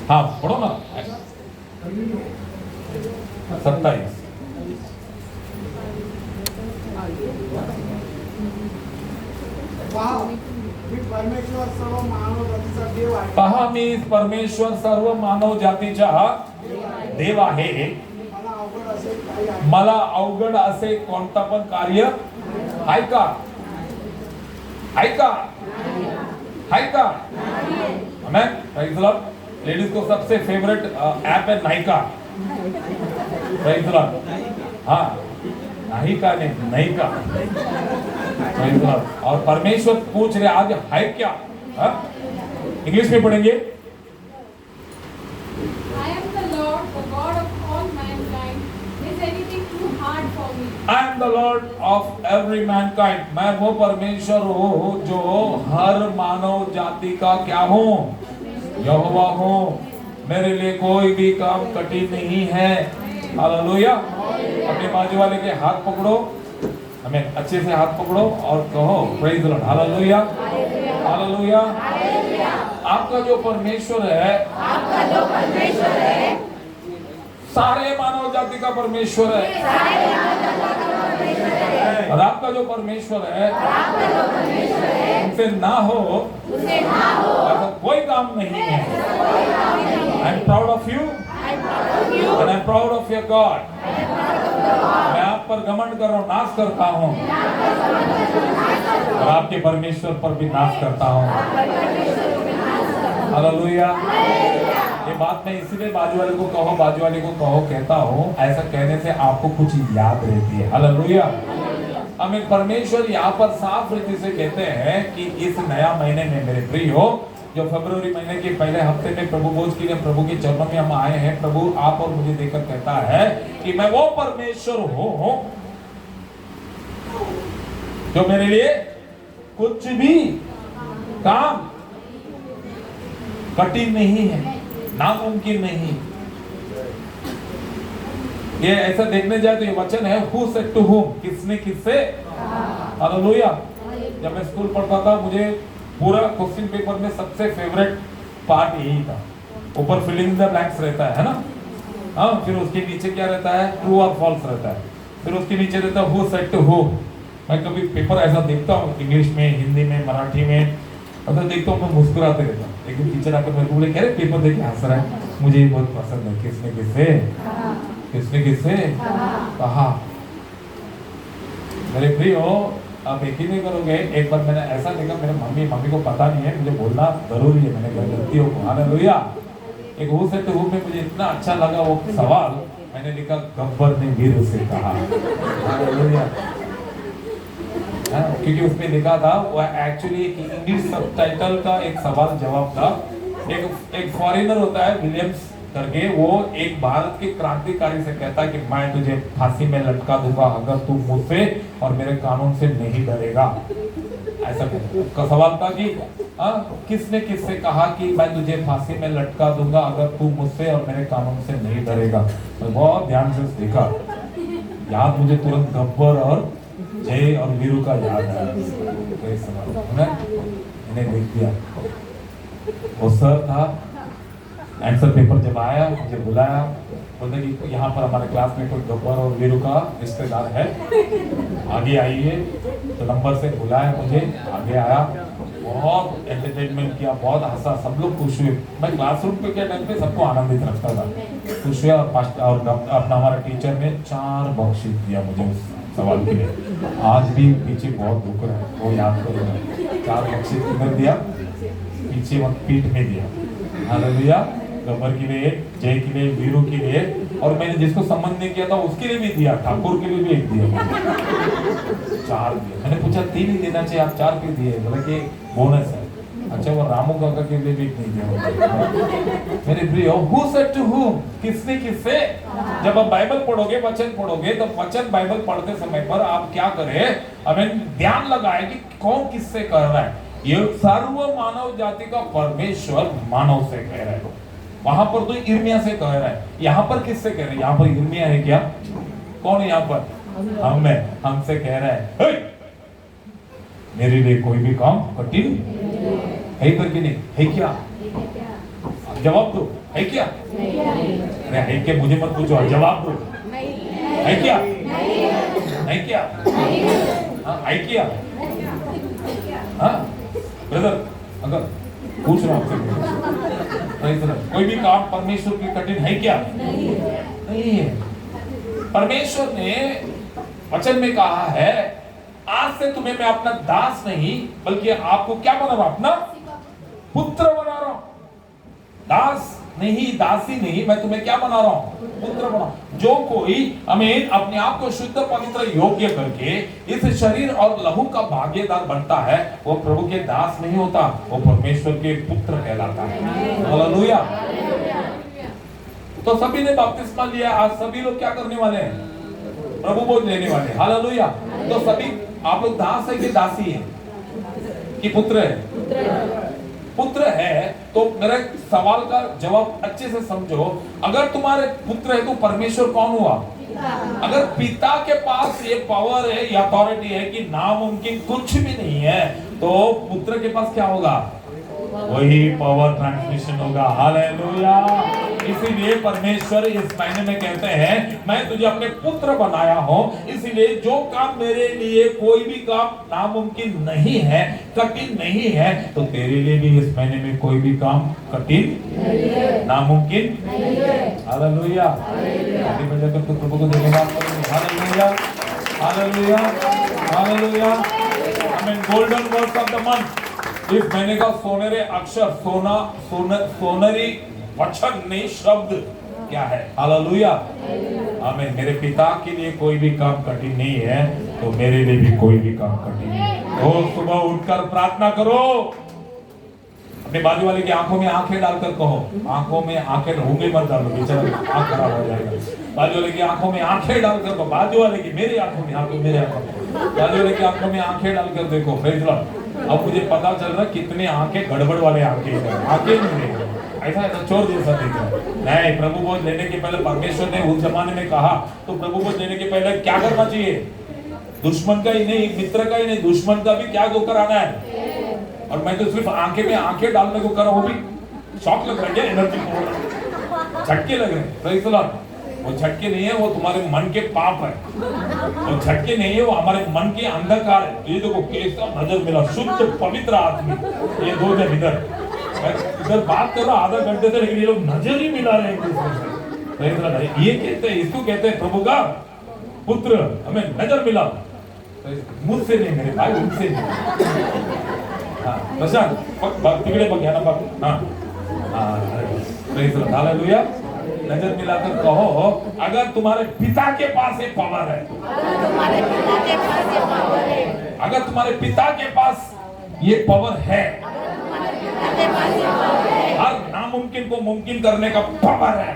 हाँ पढ़ो ना। 27। पहा मी परमेश्वर सर्व मानव जातीचा देव आहे. मला अवघड असे कोणता पण कार्य आहे का? आहे का? आहे का? Amen. Praise the Lord. Ladies को सबसे फेवरेट ऐप है नायका. Prize the Lord. हाँ नहीं का नहीं का. Praise the Lord. और परमेश्वर पूछ रहे आज है क्या? इंग्लिश में पढ़ेंगे. I am the Lord, the God of all mankind. Is anything too hard for me? I am the Lord of every mankind. मैं वो परमेश्वर हूँ जो हर मानव जाति का क्या हूँ? यहोवा हूँ. मेरे लिए कोई भी काम कठिन नहीं है. हालेलुया. अपने बाजू वाले के हाथ पकड़ो. हमें अच्छे से हाथ पकड़ो और कहो praise the Lord. Hallelujah. Hallelujah. आपका जो परमेश्वर है, आपका जो परमेश्वर है, सारे मानव जाति का परमेश्वर है. और आपका जो परमेश्वर है, उनसे ना हो ऐसा कोई काम नहीं है. I am proud of you and I am proud of your God. मैं आप पर घमंड कर रहा हूँ, नाश करता हूँ और आपके परमेश्वर पर भी नाश करता हूँ. हालेलुया. ये बात मैं इसीलिए बाजू वाले को कहो कहता हूँ. ऐसा कहने से आपको कुछ याद रहती है. हालेलुया. हमें परमेश्वर यहाँ पर साफ रीति से कहते हैं कि इस नया महीने में मेरे प्रिय हो, जो फरवरी महीने के पहले हफ्ते में प्रभु भोज के लिए प्रभु के चरणों में हम आए हैं. प्रभु आप और मुझे देखकर कहता है कि मैं वो परमेश्वर हूँ जो मेरे लिए कुछ भी काम कठिन नहीं है, नामुमकिन नहीं. ये ऐसा देखने जाए तो ये वचन है हु सेड टू हुम, किसने किससे. हालेलुया. जब मैं स्कूल पढ़ता था मुझे पूरा क्वेश्चन पेपर में सबसे फेवरेट पार्ट यही था. ऊपर फिलिंग द ब्लैंक्स रहता है ना. हाँ, फिर उसके नीचे क्या रहता है? ट्रू और फॉल्स रहता है. फिर उसके नीचे रहता है हु सेड टू हुम. मैं कभी पेपर ऐसा देखता हूँ इंग्लिश में, हिंदी में, मराठी में, अगर देखता हूँ मैं मुस्कुराते रहता हूँ. लेकिन टीचर आकर मेरे को बोले कह रहे पेपर देख के हंस रहा है. मुझे ये बहुत पसंद है. किसने किससे कहा. मेरे प्रियो आप यकीन नहीं करोगे, एक बार मैंने ऐसा देखा, मेरे मम्मी को पता नहीं है, मुझे बोलना जरूरी है. मैंने गलतियों को. हालेलुया. एक हु सेड टू हुम में मुझे इतना अच्छा लगा वो सवाल. मैंने लिखा गब्बर ने वीर से कहा. हालेलुया. क्योंकि उसमें लिखा था वो एक्चुअली एक इंग्लिश सबटाइटल का एक सवाल जवाब था. एक फॉरेनर होता है विलियम्स करके, वो एक भारत के क्रांतिकारी से कहता है कि मैं तुझे फांसी में लटका दूंगा अगर तू मुझसे और मेरे कानून से नहीं डरेगा. ऐसा का सवाल था कि किसने किससे कहा कि मैं तुझे फांसी में लटका दूंगा अगर तू मुझसे और मेरे कानून से नहीं डरेगा. तो बहुत ध्यान से देखा. याद मुझे तुरंत गब्बर और जय और वीरू का याद आया. इन्हें देख दिया. वो सर था. आंसर पेपर जब आया मुझे बुलाया, बोलते कि यहाँ पर हमारे क्लास में कोई गब्बर और वीरू का रिश्तेदार है, आगे आइए. तो नंबर से बुलाया मुझे, आगे आया. बहुत एंटरटेनमेंट किया, बहुत हंसा, सब लोग खुश हुए. मैं क्लासरूम पे के टाइम पे सबको आनंदित रखता था. खुश हुआ. और अपना हमारा टीचर ने 4 बख्शीश दिया मुझे उस सवाल के लिए. आज भी पीछे बहुत दुख रहा है, वो याद करूंगा. 4 बख्शीश किधर दिया? पीछे मत, पीठ में दिया. हालेलुया. गब्बर के लिए, जय के लिए, वीरू के लिए, और मैंने जिसको संबंध नहीं किया था उसके लिए भी दिया. ठाकुर के लिए भी एक दिया. 4 दिया. मैंने पूछा 3 ही देना चाहिए, आप 4 क्यों दिए? बोला कि बोनस है. अच्छा, वो रामू काका के लिए भी नहीं दिया. मेरे प्रिय हु सेड टू हुम, किसने किससे. जब आप बाइबल पढ़ोगे, वचन पढ़ोगे, तो वचन बाइबल पढ़ते समय पर आप क्या करें? हमें ध्यान लगाए कि कौन किससे कह रहा है. ये सर्व मानव जाति का परमेश्वर मानव से कह रहा है. वहां पर तो इर्मिया से कह रहा है. यहाँ पर किससे कह रहे हैं? यहाँ पर इर्मिया है क्या? कौन है यहाँ पर? हमसे कह रहा है मेरे लिए कोई भी काम कठिन है करके नहीं है. क्या जवाब दो, है क्या? अरे है क्या, मुझे मत पूछो, जवाब दो, है क्या? है क्या? हाँ है क्या? हाँ ब्रदर, अगर पूछ रहा हूँ कोई भी काम परमेश्वर की कठिन है क्या? नहीं है। परमेश्वर ने वचन में कहा है, आज से तुम्हें मैं अपना दास नहीं बल्कि आपको क्या बना रहा हूं? अपना पुत्र बना रहा हूं। दास नहीं, दासी नहीं, मैं तुम्हें क्या बना रहा हूं? पुत्र बना। जो कोई हमें अपने आप को शुद्ध पवित्र योग्य करके इस शरीर और लहू का भागीदार बनता है, वो प्रभु के दास नहीं होता, वो परमेश्वर के पुत्र कहलाता है। हालेलुया। तो सभी ने बपतिस्मा लिया, आज सभी लोग क्या करने वाले हैं? प्रभु बोध लेने वाले। हालेलुया। तो सभी आप लोग दास है कि दासी है कि पुत्र है? पुत्र है। तो मेरे सवाल का जवाब अच्छे से समझो, अगर तुम्हारे पुत्र है तो परमेश्वर कौन हुआ? अगर पिता के पास ये पावर है, ये अथॉरिटी है कि नामुमकिन कुछ भी नहीं है, तो पुत्र के पास क्या होगा? वही पावर ट्रांसमिशन होगा। हालेलुया। इसीलिए परमेश्वर इस महीने में कहते हैं, मैं तुझे अपने पुत्र बनाया हूं, इसीलिए जो काम मेरे लिए कोई भी काम नामुमकिन नहीं है, कठिन नहीं है, तो तेरे लिए भी इस महीने में कोई भी काम कठिन नामुमकिन नहीं है। हालेलुया। तो प्रभु को धन्यवाद करेंगे। हालेलुया, हालेलुया, हालेलुया। आमीन। Golden words of the month, इस महीने का सोनेरे अक्षर, सोनरी वचन नहीं शब्द क्या है? हालेलुया। आमीन। मेरे पिता के लिए कोई भी काम कठिन नहीं है, तो मेरे लिए भी कोई भी काम कठिन नहीं है। रोज सुबह उठकर प्रार्थना करो। अपने बाजू वाले की आंखों में आंखें डालकर कहो, आंखों में आंखें, उंगली मत डालो, बेचारा आंख खराब हो जाएगा। बाजू वाले की आंखों में आंखें डालकर कहो, बाजू वाले की, मेरी आंखों में, मेरे आंखों में, बाजू वाले की आंखों में आंखें डालकर देखो। Praise Lord. अब मुझे पता चल रहा कितने आंखें गड़बड़ वाले आंखें नहीं, ऐसा चोर जैसा दिख रहा है। नहीं, प्रभु बोध लेने के पहले परमेश्वर ने उस जमाने में कहा, तो प्रभु बोध लेने के पहले क्या करना चाहिए? दुश्मन का ही नहीं, मित्र का ही नहीं, दुश्मन का भी क्या दो कराना है। और मैं तो सिर्फ आंखें में आंखें डालने को कर रहा हूँ, भी शॉक लग रहा है, एनर्जी झटके लग रहे हैं। Praise the Lord. वो झटके नहीं है, वो तुम्हारे मन के पाप है। वो झटके नहीं है, वो हमारे मन के अंधकार है। ये देखो कैसा नजर मिला, शुद्ध पवित्र आदमी। ये दो जन इधर बात कर रहा आधा घंटे से, लेकिन ये लोग नजर ही मिला रहे हैं। ये कहते हैं, इसको कहते हैं प्रभु का पुत्र, हमें नजर मिला। मुझसे नहीं मेरे भाई, उनसे नहीं। हाँ प्रशांत, तिकडे बघ, या ना बघ। हाँ हाँ, हालेलुया। नजर मिलाकर कहो, अगर तुम्हारे पिता के पास एक पावर है, अगर तुम्हारे पिता के पास ये पावर है, हर नामुमकिन को मुमकिन करने का पावर है,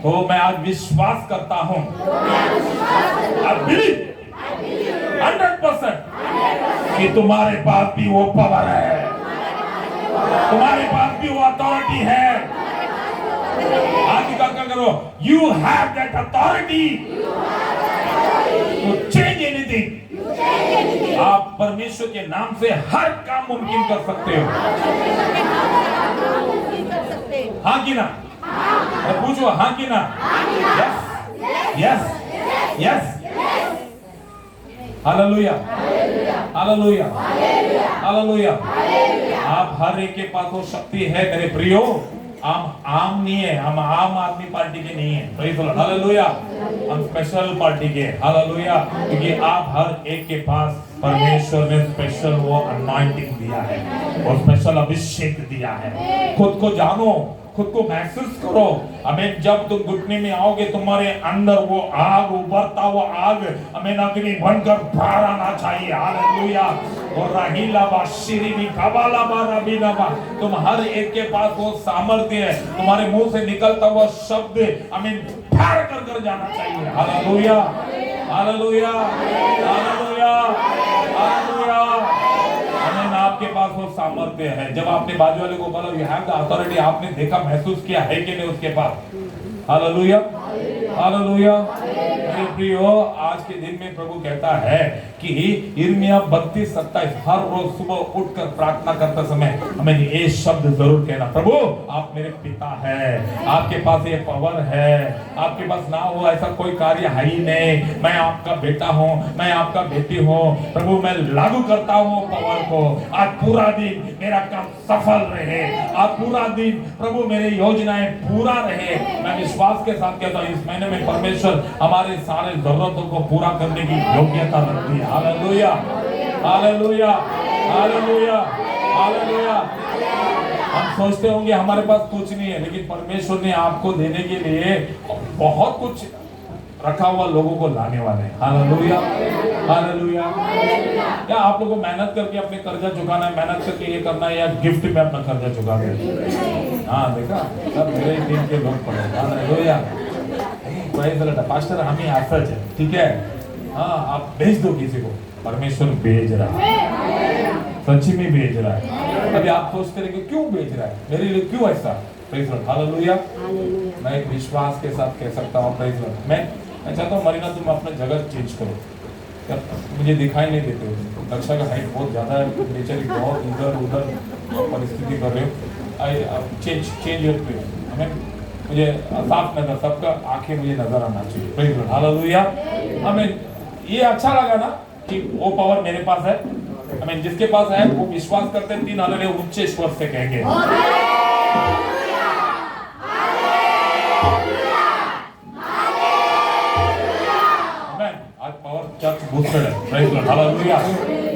तो मैं आज विश्वास करता हूं, 100% कि तुम्हारे पास भी वो पावर है, तुम्हारे पास भी वो अथॉरिटी है। आज क्या करो, you have that authority to change anything. आप परमेश्वर के नाम से हर काम मुमकिन कर सकते हो। हाँ कि ना? पूछो हाँ कि ना? Yes yes yes. हालेलुया, हालेलुया, हालेलुया। आप हर एक के पास वो शक्ति है मेरे प्रियो। आम नहीं है, हम आम आदमी पार्टी के नहीं है। Praise the Lord. हालेलुया। हम स्पेशल पार्टी के। हालेलुया। क्योंकि आप हर एक के पास परमेश्वर ने स्पेशल वो अनॉइंटिंग दिया है, और स्पेशल अभिषेक दिया है। खुद को जानो, खुद को महसूस करो। हमें जब तुम घुटने में आओगे, तुम्हारे अंदर वो आग, उभरता वो आग, हमें अग्नि बनकर बाहर आना चाहिए। हालेलुया। और राहीला बा शिरीनी कबाला बा रबीना बा, तुम हर एक के पास वो सामर्थ्य है। तुम्हारे मुंह से निकलता हुआ शब्द हमें फाड़ कर जाना चाहिए। हालेलुया, हालेलुया, हालेलुया, हालेलुया। आपके पास वो सामर्थ्य है। जब आपने बाजू वाले को बोला यू हैव द अथॉरिटी, आपने देखा, महसूस किया है कि नहीं उसके पास? Hallelujah, hallelujah. मेरे प्रियो, आज के दिन में प्रभु कहता है कि यिर्मयाह 32-27 हर रोज सुबह उठकर प्रार्थना करते समय हमें ये शब्द जरूर कहना, प्रभु आप मेरे पिता हैं, आपके पास ये पावर है, आपके पास ना हो ऐसा कोई कार्य है ही नहीं, मैं आपका बेटा हूँ, मैं आपका बेटी हूँ, प्रभु मैं लागू करता हूँ पावर को, आज पूरा दिन मेरा काम सफल रहे, आज पूरा दिन प्रभु मेरी योजनाएं पूरा रहे। मैं विश्वास के साथ कहता हूँ इस महीने में परमेश्वर हमारे सारे जरूरतों को पूरा करने की योग्यता रखती है। हालेलुया, हालेलुया, हालेलुया, हालेलुया। हम सोचते होंगे हमारे पास कुछ नहीं है, लेकिन परमेश्वर ने आपको देने के लिए बहुत कुछ रखा हुआ लोगों को लाने वाले हैं। Hallelujah, hallelujah. क्या आप लोगों को मेहनत करके अपने कर्जा चुकाना है, मेहनत करके ये करना है, या गिफ्ट में अपना कर्जा चुका दे? हाँ देखा, सब मेरे दिन के लोग पढ़े। हालेलुया, पास्टर हम ही आसच है, ठीक है। हाँ आप भेज दो किसी को, परमेश्वर भेज रहा है, सच्ची में भेज रहा है। कभी आप सोचते रहे कि क्यों भेज रहा है मेरे लिए, क्यों ऐसा? Praise Lord, hallelujah. मैं एक विश्वास के साथ कह सकता हूँ, प्रेज़ लॉर्ड। मैं चाहता हूँ मरीना तुम अपना जगह चेंज करो, मुझे दिखाई नहीं देते हो, दक्षा का हाइट बहुत ज़्यादा है, बेचारी बहुत इधर उधर परिस्थिति कर रहे हो। चेंज योर प्लेस, हमें मुझे साफ नजर, सबका आंखें मुझे नजर आना चाहिए। Praise Lord, hallelujah. हमें ये अच्छा लगा ना कि वो पावर मेरे पास है, हमें जिसके पास है वो विश्वास करते हैं, 3 हालेलुया ऊंचे स्वर से कहेंगे। आज पावर चर्च बूस्टेड है, प्रेज़ लॉर्ड, हालेलुया।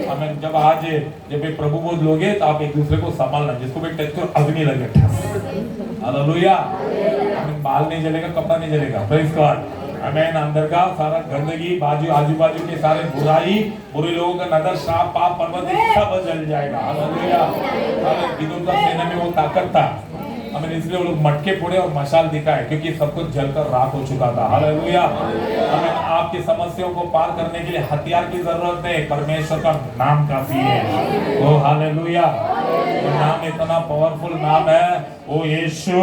हमें जब एक प्रभु बोल लोगे तो आप एक दूसरे को संभालना, जिसको भी टच करो अग्नि लगे, हालेलुया। हमें बाल नहीं जलेगा, कपड़ा नहीं जलेगा, प्रेज़ गॉड। हमें अंदर का सारा गंदगी, आजू बाजू के सारे बुरे लोगों का नजर, श्राप, पाप, पर्वत सब जल जाएगा। हालेलुया। गिदोन का सेना में वो ताकत था, हमें इसलिए वो लोग मटके फोड़े और मशाल दिखाए, क्योंकि सब कुछ जलकर राख हो चुका था। हालेलुया। हमें आपकी समस्याओं को पार करने के लिए हथियार की जरूरत है, परमेश्वर का नाम काफी है। ओ हालेलुया, वो नाम इतना पावरफुल नाम है, ओ यीशु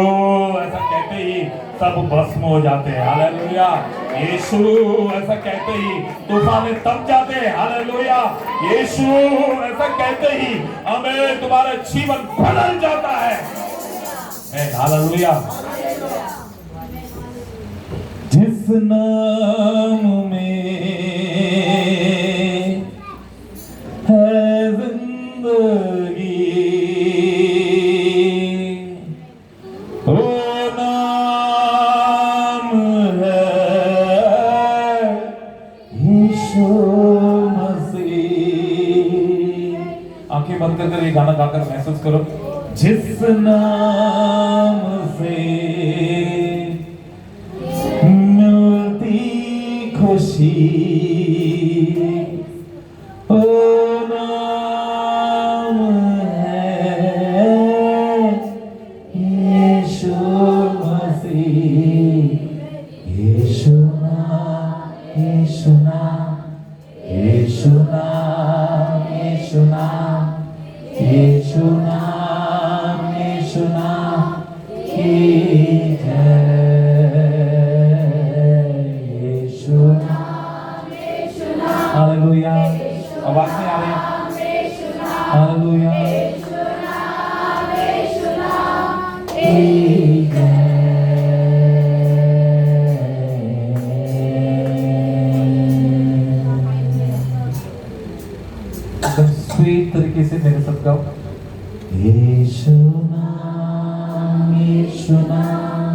ऐसा कहते ही सब भस्म हो जाते हैं। हालेलुया। यीशु ऐसा कहते ही तूफान थम जाते हैं। हालेलुया। यीशु ऐसा कहते ही हमें तुम्हारा जीवन बदल जाता है। हालेलुया। जिस नाम में है जिंदगी, वो नाम है यीशु मसीह। आंखें बंद कर ये गाना गाकर महसूस करो, जिस नाम से मिलती खुशी, ओ नाम है यीशु मसीह। यीशु नाम, यीशु नाम, यीशु नाम, यीशु नाम, यीशु नाम, यीशु नाम की जय। यीशु नाम, हालेलुया। आवाज नहीं आ रही? हालेलुया की जय। स्वीट तरीके से मेरे साथ गाओ। यीशु नाम, यीशु नाम,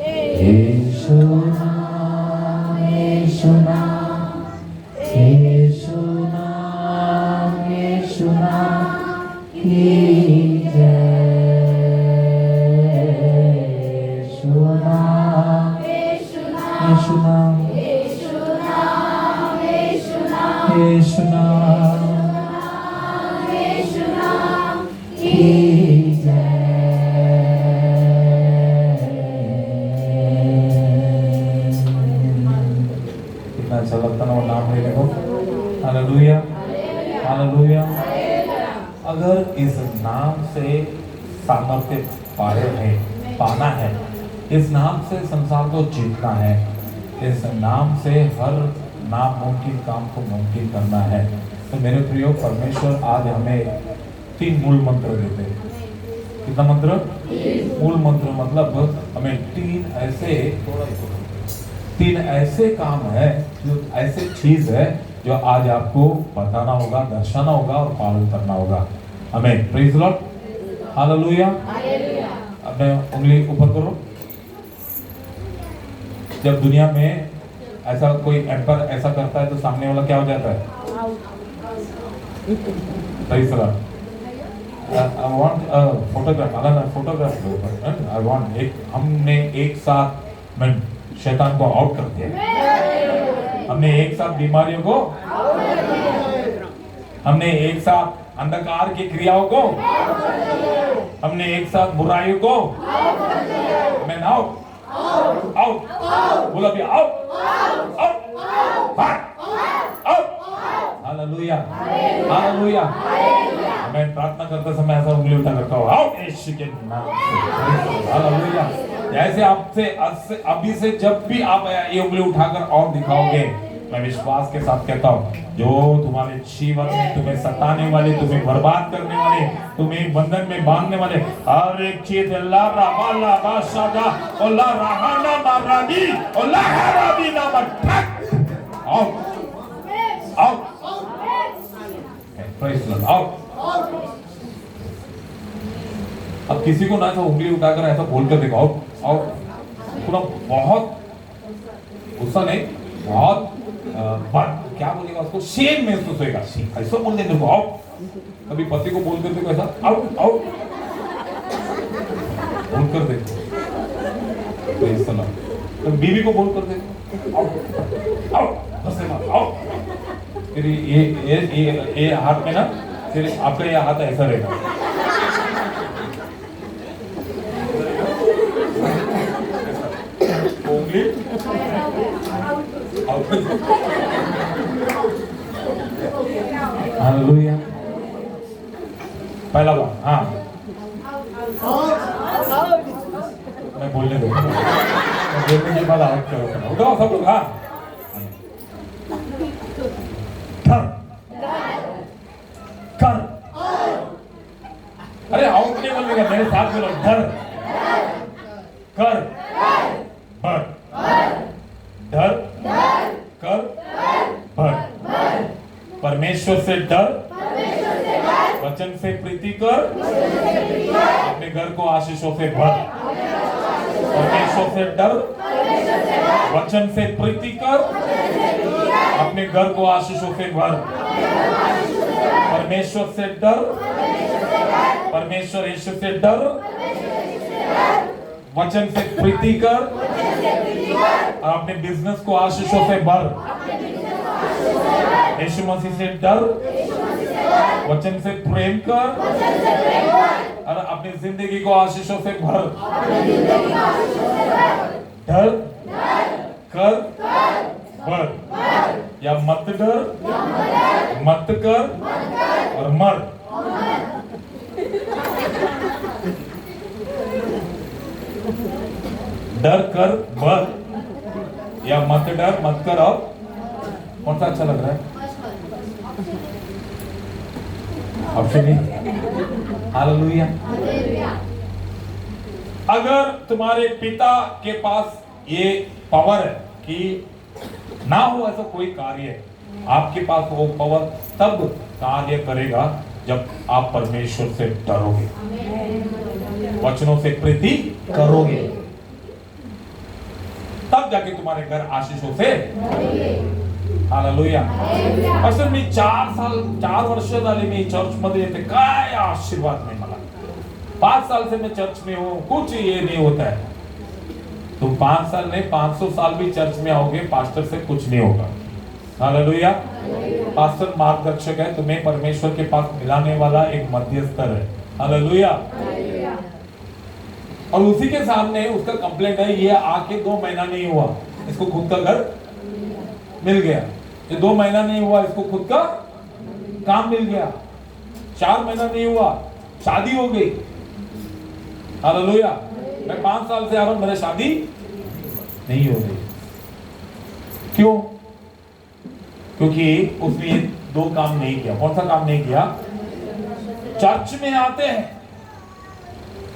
यीशु नाम, यीशु नाम, यीशु नाम, यीशु नाम की जय। यीशु नाम, यीशु नाम, यीशु नाम की जय। कितना अच्छा लगता है वो नाम लेने को। Hallelujah, hallelujah. अगर इस नाम से सामर्थ्य पाना है, इस नाम से संसार को जीतना है, इस नाम से हर नामुमकिन काम को मुमकिन करना है। तो मेरे प्रियो, परमेश्वर आज हमें 3 मूल मंत्र देते हैं। कितना मंत्र? मूल मंत्र मतलब हमें 3 ऐसे काम है, जो ऐसे चीज है जो आज आपको बताना होगा, दर्शाना होगा और पालन करना होगा। हमें प्रेज लॉर्ड, हालेलुया। अपने उंगली ऊपर करो। जब दुनिया में ऐसा कोई एम्पर ऐसा करता है तो सामने वाला क्या हो जाता है? Praise Lord. I want a photograph. अगर फोटोग्राफ लो, I want हमने एक साथ में शैतान को आउट कर दिया। हमने एक साथ बीमारियों को, हमने एक साथ अंधकार की क्रियाओं को, हमने एक साथ बुराइयों को, मैन आउट आउट, बोला भी out out out. Hallelujah hallelujah. मैं प्रार्थना करते समय ऐसा उंगली उठा करता हूँ, आउट यीशु के नाम से। हालेलुया। जैसे आपसे अभी से जब भी आप ये उंगली उठाकर और दिखाओगे, मैं विश्वास के साथ कहता हूँ, जो तुम्हारे जीवन में तुम्हें सताने वाले, तुम्हें बर्बाद करने वाले, तुम्हें बंधन में बांधने वाले हर एक चीज अल्लाह राबाला बाशादा अल्लाह राहाना मारादी अल्लाह हरादी ना मठक out out. Praise the Lord. Out. अब किसी को ना तो उंगली उठाकर ऐसा बोलकर देखो, आउट आउट। पूरा बहुत गुस्सा नहीं, बहुत क्या बोलेगा उसको, शेम महसूस होगा। ऐसा बोल देंगे आउट। कभी पति को बोलकर देखो ऐसा, आउट आउट बोलकर देखो। Praise the Lord. तो बीवी को बोलकर देखो, आउट आउट, बस आउट। फिर ये हाथ में ना, फिर आपका ये हाथ ऐसा रहेगा। उंगली हालेलुया। पहला बार, हाँ मैं बोलने दो, बोलने के बाद आउट करो। उठाओ सब लोग, हाँ। कर। अरे आउट नहीं बोलेगा, मेरे साथ बोलो, डर कर बढ़, डर कर बढ़। परमेश्वर से डर, वचन से प्रीति कर, अपने घर को आशीषों से भर। परमेश्वर से डर, वचन से प्रीति कर, अपने घर को आशीषों से भर। परमेश्वर से डर, परमेश्वर यीशु से डर, वचन से प्रीति कर और अपने बिजनेस को आशीषों से भर। यीशु मसीह से डर, वचन से प्रेम कर और अपनी जिंदगी को आशीषों से भर। डर कर बढ़, या मत डर, मत कर और मर। डर कर बढ़, या मत डर मत कर और कौन सा अच्छा लग रहा है? Option A. हालेलुया। अगर तुम्हारे पिता के पास ये पावर है कि ना हो ऐसा कोई कार्य, आपके पास वो पावर तब कार्य करेगा जब आप परमेश्वर से डरोगे, वचनों से प्रीति करोगे, तब जाके तुम्हारे घर आशीषों से। हालेलुया। असल मी 4 वर्ष झाली मी चर्च मध्ये येते, काय आशीर्वाद नाही मला। 5 साल से मैं चर्च में हूँ, कुछ ये नहीं होता है। तुम 5 साल नहीं 500 साल भी चर्च में आओगे, पास्टर से कुछ नहीं होगा। हालेलुया। पास्टर मार्गदर्शक है, तुम्हें परमेश्वर के पास मिलाने वाला एक मध्यस्तर है। हालेलुया। और उसी के सामने उसका कंप्लेंट है, ये आके 2 महीना नहीं हुआ, इसको खुद का घर मिल गया। ये 2 महीना नहीं हुआ, इसको खुद का काम मिल गया। 4 महीना नहीं हुआ, शादी हो गई। हालेलुया। मैं 5 साल से आ रहा हूं, मेरी शादी नहीं हो गई। क्यों? क्योंकि उसने ये दो काम नहीं किया। कौन सा काम नहीं किया? चर्च में आते हैं,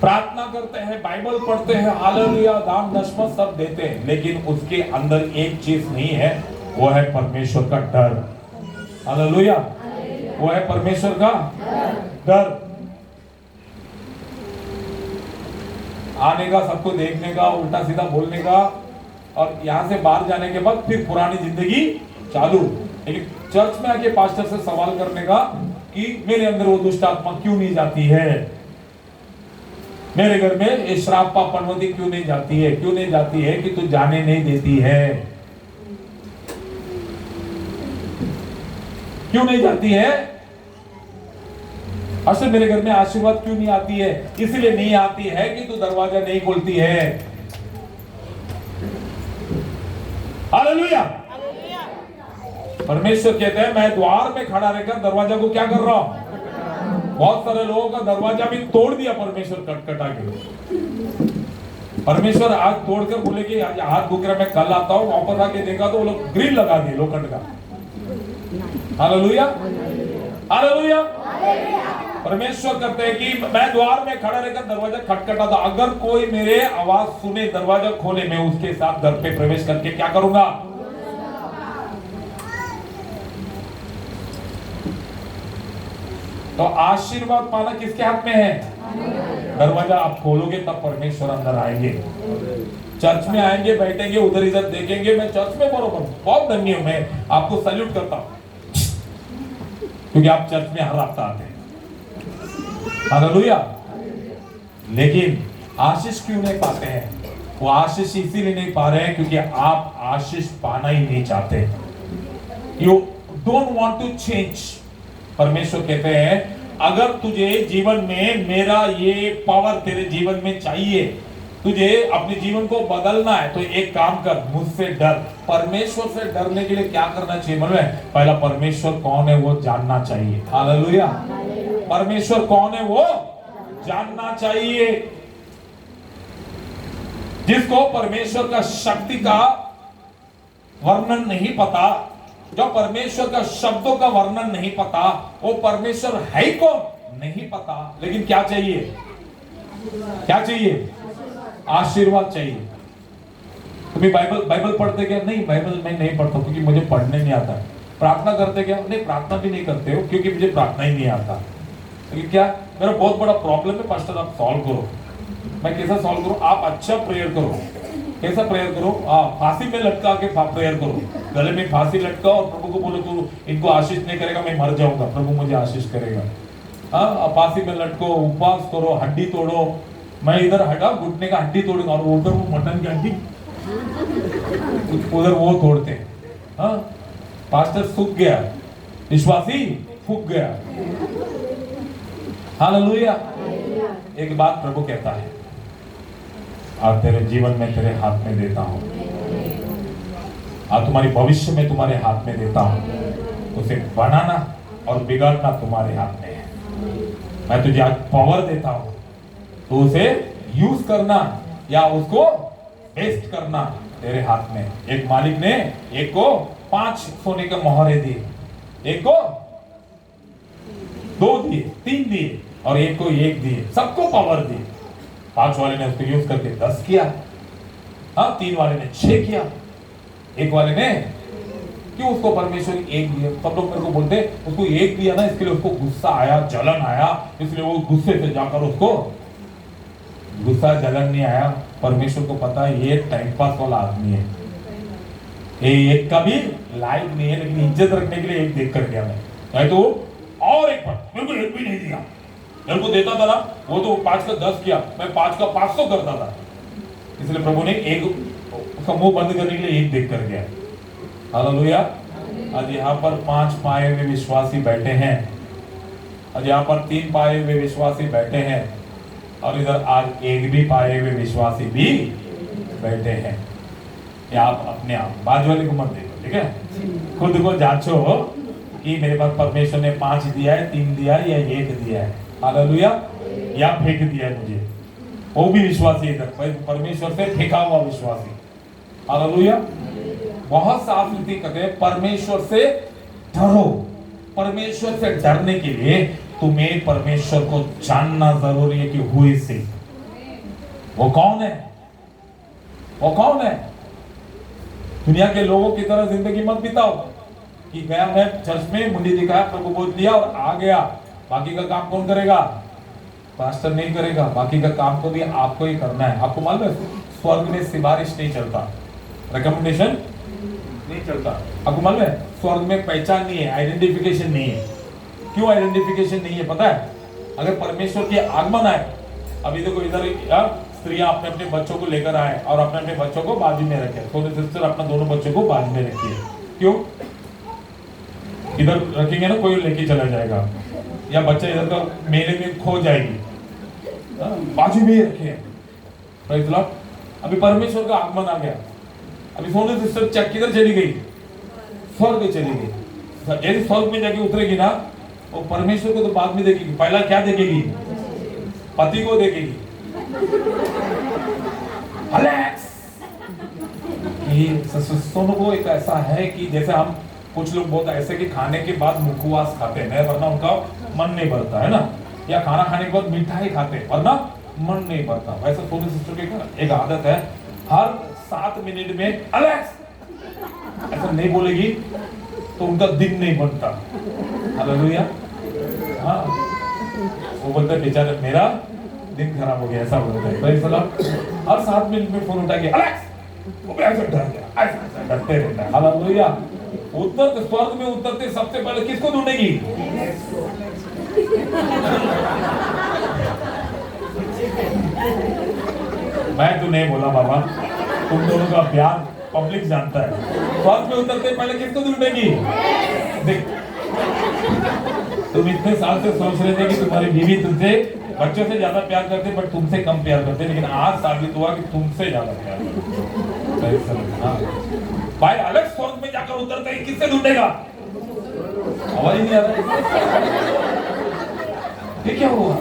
प्रार्थना करते हैं, बाइबल पढ़ते हैं, हालेलुया, दान दशमलव सब देते हैं, लेकिन उसके अंदर एक चीज नहीं है, वो है परमेश्वर का डर। हालेलुया, वो है परमेश्वर का डर। आने का, सबको देखने का, उल्टा सीधा बोलने का, और यहां से बाहर जाने के बाद फिर पुरानी जिंदगी चालू। लेकिन चर्च में आके पास्टर से सवाल करने का कि मेरे अंदर वो दुष्ट आत्मा क्यों नहीं जाती है, मेरे घर में ये श्राप पाप अनुमति क्यों नहीं जाती है, क्यों नहीं जाती है कि तू जाने नहीं देती है, क्यों नहीं जाती है? असल मेरे घर में आशीर्वाद क्यों नहीं आती है? इसलिए नहीं आती है कि तू दरवाजा नहीं खोलती है। हालेलुया। परमेश्वर कहते हैं मैं द्वार में खड़ा रहकर दरवाजा को क्या कर रहा हूं? बहुत सारे लोगों का दरवाजा भी तोड़ दिया परमेश्वर कटकटा के। परमेश्वर आज तोड़कर बोले कि आज हाथ दुख रहा, मैं कल आता हूं। वापस आके देखा तो वो लोग ग्रिल लगा दिए लोखंड का। Hallelujah, hallelujah. परमेश्वर कहते हैं कि मैं द्वार में खड़ा रहकर दरवाजा खटखटाता, अगर कोई मेरे आवाज सुने, दरवाजा खोले, मैं उसके साथ घर पे प्रवेश करके क्या करूंगा? तो आशीर्वाद पाना किसके हाथ में है? दरवाजा आप खोलोगे तब परमेश्वर अंदर आएंगे। चर्च में आएंगे, बैठेंगे, उधर इधर देखेंगे। मैं चर्च में बरोबर बहुत धन्य हूं, मैं आपको सैल्यूट करता हूं, क्योंकि आप चर्च में हर हफ्ता आते हैं। हालेलुया। लेकिन आशीष क्यों नहीं पाते हैं? वो आशीष इसीलिए नहीं पा रहे हैं क्योंकि आप आशीष पाना ही नहीं चाहते। You don't want to change. परमेश्वर कहते हैं अगर तुझे जीवन में मेरा ये पावर तेरे जीवन में चाहिए, तुझे अपने जीवन को बदलना है, तो एक काम कर, मुझसे डर। परमेश्वर से डरने के लिए क्या करना चाहिए मालूम है? पहला परमेश्वर कौन है वो जानना चाहिए। हालेलुया। परमेश्वर कौन है वो जानना चाहिए। जिसको परमेश्वर का शक्ति का वर्णन नहीं पता, जो परमेश्वर का शब्दों का वर्णन नहीं पता, वो परमेश्वर है कौन नहीं पता। लेकिन क्या चाहिए? क्या चाहिए? आशीर्वाद चाहिए। तुम्हें बाइबल पढ़ते क्या? नहीं, बाइबल मैं नहीं पढ़ता क्योंकि मुझे पढ़ने नहीं आता। प्रार्थना करते क्या? नहीं, प्रार्थना भी नहीं करते हो क्योंकि मुझे प्रार्थना ही नहीं आता। लेकिन क्या? मेरा बहुत बड़ा प्रॉब्लम है पास्टर, आप सॉल्व करो। मैं कैसा सॉल्व करूं? आप अच्छा प्रेयर करो। कैसा प्रेयर करो? फांसी में लटका के प्रेयर करो, गले में फांसी लटकाओ और प्रभु को बोलो तू इनको आशीष नहीं करेगा, मैं मर जाऊंगा, प्रभु मुझे आशीष करेगा। फांसी में लटको, उपवास करो, हड्डी तोड़ो। मैं इधर हटा घुटने का हड्डी तोड़ूंगा और उधर वो मटन की हड्डी उधर वो तोड़ते हैं। पास्टर सूख गया, विश्वासी फूक गया। हालेलुया। एक बात प्रभु कहता है, और तेरे जीवन में तेरे हाथ में देता हूं, और तुम्हारी भविष्य में तुम्हारे हाथ में देता हूं। उसे बनाना और बिगाड़ना तुम्हारे हाथ में है। मैं तुझे आज पावर देता हूं, तो उसे यूज करना या उसको वेस्ट करना तेरे हाथ में। एक मालिक ने एक को 5 सोने के मोहरे दिए, एक को 2 दिए, 3 दिए और एक को 1 दिए। सबको पावर दी। 5 वाले ने उसको यूज करके 10 किया, 3 वाले ने 6 किया, 1 वाले ने क्यों उसको परमेश्वर 1 दिया? सब लोग मेरे को बोलते उसको 1 दिया ना, इसके लिए उसको गुस्सा आया, जलन आया, इसलिए वो गुस्से से जाकर उसको, गुस्सा जलन नहीं आया। परमेश्वर को पता है ये टाइम पास वाला आदमी है, ये 1 का भी लायक नहीं है, लेकिन इज्जत रखने के लिए 1 देख कर गया मैं, नहीं तो और 1 पर मेरे को 1 भी नहीं दिया। मेरे को देता था ना, वो तो 5 का 10 किया, मैं 5 का 500 करता था। इसलिए प्रभु ने 1 उसका मुंह बंद करने के लिए 1 देख कर गया। हालेलुया। आज यहाँ पर 5 पाए हुए विश्वासी बैठे हैं, आज यहाँ पर 3 पाए हुए विश्वासी बैठे हैं, और इधर आज 1 भी पाए हुए विश्वासी भी बैठे हैं। ये आप अपने आप बाजू वाले को मत देखो, ठीक है? खुद को जांचो कि मेरे पास परमेश्वर ने 5 दिया है, 3 दिया है या 1 दिया है। हालेलुया। या फेंक दिया है मुझे, वो भी विश्वासी इधर परमेश्वर से फेंका हुआ विश्वासी। हालेलुया। बहुत साफ रीति कहते हैं परमेश्वर से डरो। परमेश्वर से डरने के लिए तुम्हें परमेश्वर को जानना जरूरी है कि हु इज ही, वो कौन है, वो कौन है। दुनिया के लोगों की तरह जिंदगी मत बिताओ कि गया मैं चर्च में, मुझे दिखाया, प्रभु बोल दिया और आ गया, बाकी का काम कौन करेगा? पास्टर नहीं करेगा, बाकी का काम को भी आपको ही करना है। आपको मालूम है स्वर्ग में सिफारिश नहीं चलता, रिकमेंडेशन नहीं चलता। आपको मालूम है स्वर्ग में पहचान नहीं है, आइडेंटिफिकेशन नहीं है। क्यों आइडेंटिफिकेशन नहीं है पता है? अगर परमेश्वर के आगमन आए, अभी देखो इधर स्त्रियां अपने अपने बच्चों को लेकर आए और अपने अपने बच्चों को बाजू में रखे, तो सिस्टर अपना दोनों बच्चों को बाजू में रखिए। क्यों? इधर रखेंगे ना कोई लेके चला जाएगा, या बच्चा इधर का मेले में खो जाएगी, बाजू में ही रखिए। Praise the Lord. अभी परमेश्वर का आगमन आ गया, अभी सोनू सिस्टर चक किधर चली गई? स्वर्ग चली गई। जैसे स्वर्ग में जाके उतरेगी ना, वो परमेश्वर को तो बाद में देखेगी, पहला क्या देखेगी? पति को देखेगी। सोनू को एक ऐसा है कि जैसे हम कुछ लोग बहुत ऐसे कि खाने के बाद मुखवास खाते हैं वरना उनका मन नहीं भरता है ना, या खाना खाने के बाद मिठाई खाते हैं वरना मन नहीं भरता। वैसे सोनू सिस्टर की एक आदत है, हर 7 मिनट में अलेक्स ऐसा नहीं बोलेगी तो उनका दिन नहीं बनता। हालेलुया। हाँ, वो बोलते बेचारा मेरा दिन खराब हो गया, ऐसा बोलते हैं। Praise the Lord. Her 7 minute में फोन उठा के अलेक्स, वो भी ऐसे डर गया, ऐसा डरते रहता है। हालेलुया। उत्तर स्वर्ग में उतरते सबसे पहले किसको ढूंढेगी? मैं तो नहीं बोला बाबा, तुम दोनों का प्यार पब्लिक जानता है। स्वर्ग में उतरते पहले किसको ढूंढेगी? देख, तुम इतने साल से सोच रहे थे कि तुम्हारी बीवी तुमसे बच्चों से ज्यादा प्यार करते बट तुमसे कम प्यार करते, लेकिन आज साबित हुआ कि तुमसे ज्यादा प्यार करते। भाई अलग स्वर्ग में जाकर उतरते ही किससे ढूंढेगा? आवाज ही नहीं आ रहा। ये क्या हुआ?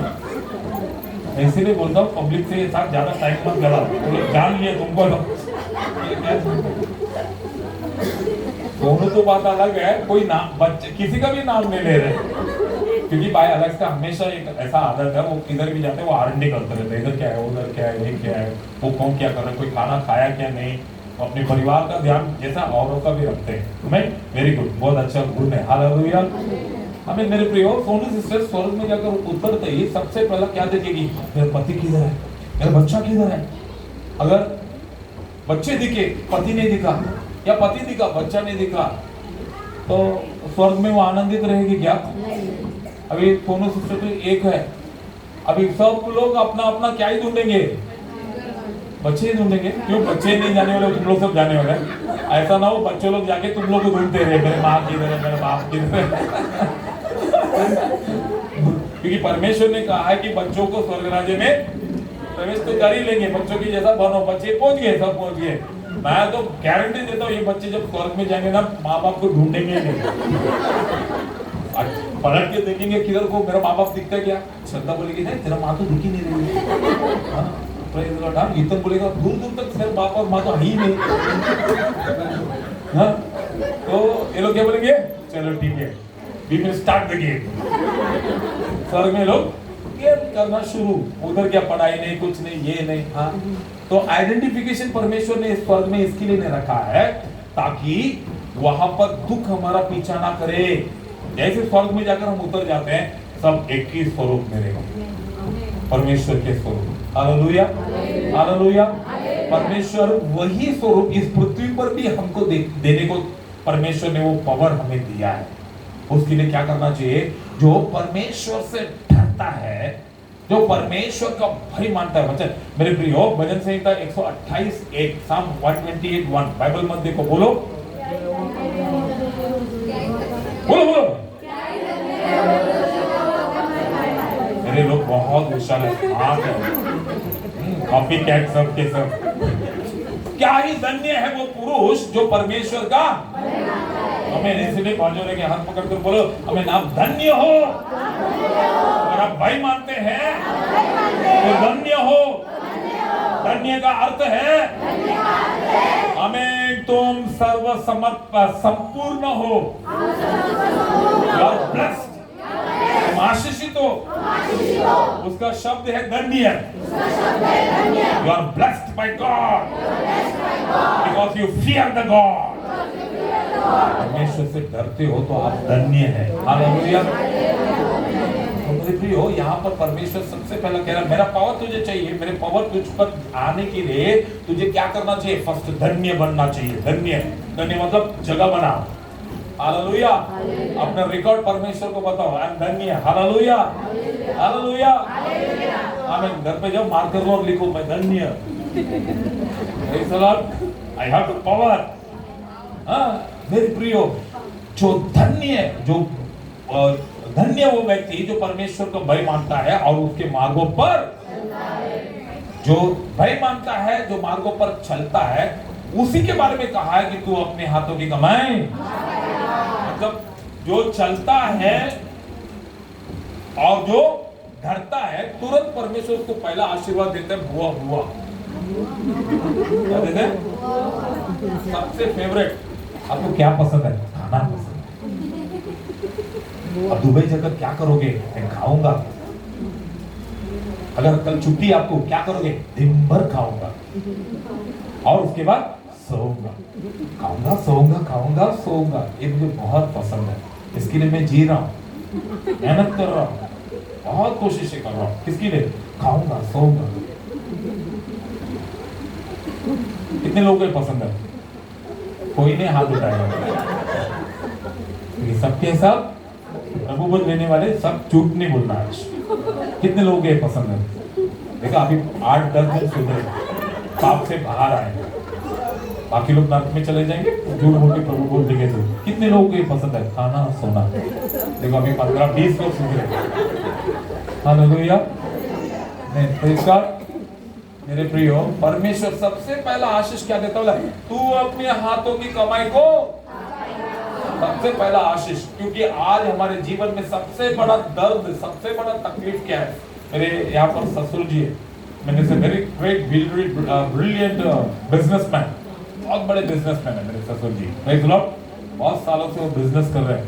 इसीलिए बोलता हूँ पब्लिक से साथ ज्यादा टाइम मत लगाओ, तो जान लिए तुमको। दोनों तो बात अलग है, कोई नाम बच्चे किसी का भी नाम नहीं ले रहे, क्योंकि भाई अलग का हमेशा एक ऐसा आदत है, वो किधर भी जाते हैं वो आरंडी करते रहते हैं, इधर क्या है, उधर क्या है, ये क्या है, वो कौन क्या कर रहा है, कोई खाना खाया क्या नहीं, अपने परिवार का ध्यान जैसा औरों का भी रखते हैं। हमें वेरी गुड, बहुत अच्छा गुण है। हालेलुया। हमें मेरे प्रियो सोनू सिस्टर स्वर्ग में जाकर उतरते ही सबसे पहला क्या देखेगी? मेरा पति किधर है, मेरा बच्चा किधर है। अगर बच्चे दिखे, पति नहीं दिखा, या पति दिखा, बच्चा नहीं दिखा, तो स्वर्ग में वो आनंदित रहेगी क्या? अभी सोनू सिस्टर तो एक है, अभी सब लोग अपना अपना क्या ही ढूंढेंगे? बच्चे ही ढूंढेंगे। क्यों? बच्चे नहीं जाने वाले, तुम लोग सब जाने वाले। ऐसा ना हो बच्चे लोग जाके तुम लोग को ढूंढते रहे, मेरे माँ किधर है, मेरे बाप किधर है। क्योंकि परमेश्वर ने कहा है कि बच्चों को स्वर्ग राज्य में प्रवेश तो कर ही लेंगे, बच्चों की जैसा बनो। बच्चे पहुंच गए, सब पहुंच गए। मैं तो गारंटी देता हूँ ये बच्चे जब स्वर्ग में जाएंगे ना, माँ बाप को ढूंढेंगे नहीं, पलट के देखेंगे किधर को मेरा माँ बाप दिखता है क्या? श्रद्धा बोलेगी नहीं, तेरा माँ तो दिख ही नहीं रही है। गीतम बोलेगा दूर दूर तक तेरा बाप और माँ तो ही नहीं। हाँ, तो ये लोग क्या बोलेंगे? चलो ठीक है, we will start the game. स्वर्ग में लोग गेम करना शुरू, उधर क्या पढ़ाई नहीं, कुछ नहीं, ये नहीं। हाँ, तो आइडेंटिफिकेशन परमेश्वर ने स्वर्ग में इसके लिए नहीं रखा है ताकि वहां पर दुख हमारा पीछा ना करे। जैसे स्वर्ग में जाकर हम उतर जाते हैं, सब एक ही स्वरूप में रहेगा, परमेश्वर के स्वरूप। Hallelujah, hallelujah. परमेश्वर वही स्वरूप इस पृथ्वी पर भी हमको देने को परमेश्वर ने वो पावर हमें दिया है। उसके लिए क्या करना चाहिए? जो परमेश्वर से डरता है, जो परमेश्वर का भय मानता है। वचन मेरे प्रियो, भजन संहिता 128:1, साम 128:1, बाइबल मत देखो, बोलो बोलो बोलो। मेरे लोग बहुत विशाल है, कॉपी कैट सब के सब। क्या ही धन्य है वो पुरुष जो परमेश्वर का, हमें इसलिए बाजू के हाथ पकड़ कर बोलो, हमें नाम धन्य हो। और आप भाई मानते हैं तो धन्य हो। धन्य का अर्थ है आमीन। तुम संपूर्ण हो। You are blessed। तुम आशीषित हो। उसका शब्द है धन्य। You are blessed by God because you fear the God। परमेश्वर से डरते हो तो आप धन्य हैं। हालेलुया। तो मेरे प्रियो, यहाँ पर परमेश्वर सबसे पहला कह रहा है मेरा पावर तुझे चाहिए, मेरे पावर तुझ पर आने के लिए तुझे क्या करना चाहिए? फर्स्ट धन्य बनना चाहिए। धन्य, धन्य मतलब जगह बनाओ। हालेलुया। अपना रिकॉर्ड परमेश्वर को बताओ, आई एम धन्य। हालेलुया, हालेलुया, आमीन। घर पे जाओ, मार्कर लो और लिखो मैं धन्य। Praise the Lord. I have the power. मेरे प्रियो, जो धन्य, जो धन्य वो व्यक्ति जो परमेश्वर को भय मानता है और उसके मार्गों पर, जो भय मानता है, जो मार्गों पर चलता है, उसी के बारे में कहा है कि तू अपने हाथों की कमाई। मतलब जो चलता है और जो डरता है, तुरंत परमेश्वर उसको पहला आशीर्वाद देते हैं, हुआ हुआ। क्या देते हैं? सबसे फेवरेट। आपको क्या पसंद है? खाना पसंद है। अब दुबई जाकर क्या करोगे? मैं खाऊंगा। अगर कल छुट्टी आपको, क्या करोगे? दिन भर खाऊंगा और उसके बाद सोऊंगा। खाऊंगा, सोऊंगा, खाऊंगा, सोऊंगा। ये मुझे बहुत पसंद है। इसके लिए मैं जी रहा हूँ, मेहनत कर रहा हूँ, बहुत कोशिशें कर रहा हूँ। किसके लिए? खाऊंगा, सोऊंगा। कितने लोगों को पसंद है? कोई ने हाथ उठाया। सबके सब प्रभु बोल लेने वाले सब झूठ नहीं बोलना आज। कितने लोगों को पसंद है? देखा, अभी 8-10 दिन सुधरे, पाप से बाहर आए, बाकी लोग नरक में चले जाएंगे, झूठ बोल के प्रभु बोल देंगे। तो कितने लोगों को पसंद है? खाना, सोना। देखो अभी 15-20 लोग सुधरे। हालेलुया। Praise God. मेरे प्रियो, परमेश्वर सबसे पहला आशीष क्या देता है? तू अपने हाथों की कमाई को, सबसे पहला आशीष। क्योंकि आज हमारे जीवन में सबसे बड़ा दर्द, सबसे बड़ा तकलीफ क्या है? मेरे यहाँ पर ससुर जी है, मैंने से वेरी ग्रेट ब्रिलियंट बिजनेसमैन, बहुत बड़े बिजनेसमैन है मेरे ससुर जी। Praise the Lord. बहुत सालों से वो बिजनेस कर रहे हैं,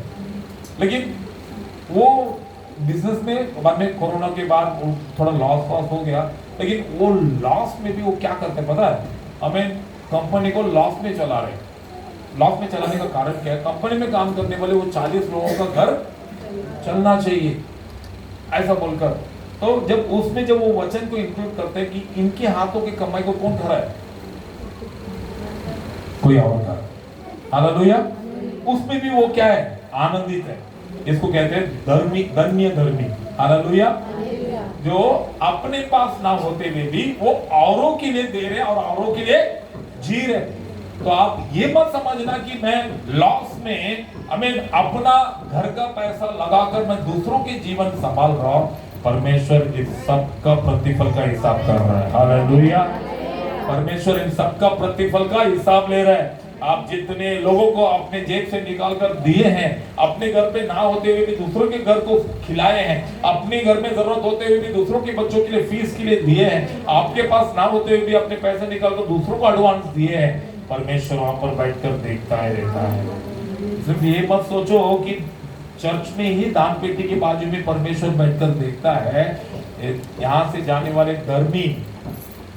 लेकिन वो बिजनेस में बाद में कोरोना के बाद थोड़ा लॉस हो गया। लेकिन वो लॉस में भी वो क्या करते हैं पता है? हमें कंपनी को लॉस में चला रहे। लॉस में चलाने का कारण क्या है? कंपनी में काम करने वाले वो 40 लोगों का घर चलना चाहिए, ऐसा बोलकर। तो जब उसमें जब वो वचन को इंक्लूड करते हैं कि इनके हाथों की कमाई को कौन कर रहा है? कोई और कर रहा है। हालेलुया। उसमें भी वो क्या है? आनंदित है। इसको कहते हैं धर्मी, धन्य धर्मी। हालेलुया। जो अपने पास ना होते हुए भी वो औरों के लिए दे रहे और औरों के लिए जी रहे। तो आप ये मत समझना कि मैं लॉस में, हमें अपना घर का पैसा लगाकर मैं दूसरों के जीवन संभाल रहा हूं। परमेश्वर इस सब का प्रतिफल का हिसाब कर रहा है। हालेलुया। परमेश्वर इन सब का प्रतिफल का हिसाब ले रहा है। आप जितने लोगों को अपने जेब से निकाल कर दिए हैं, अपने घर पे ना होते हुए भी दूसरों के घर को खिलाए हैं, अपने घर में जरूरत होते हुए भी दूसरों के बच्चों के लिए फीस के लिए दिए हैं, आपके पास ना होते हुए भी अपने पैसे निकाल कर दूसरों को एडवांस दिए हैं। परमेश्वर वहां पर बैठकर देखता है, रहता है। सिर्फ ये मत सोचो कि चर्च में ही दान पेटी के बाजू में परमेश्वर बैठकर देखता है। यहाँ से जाने वाले धर्मी,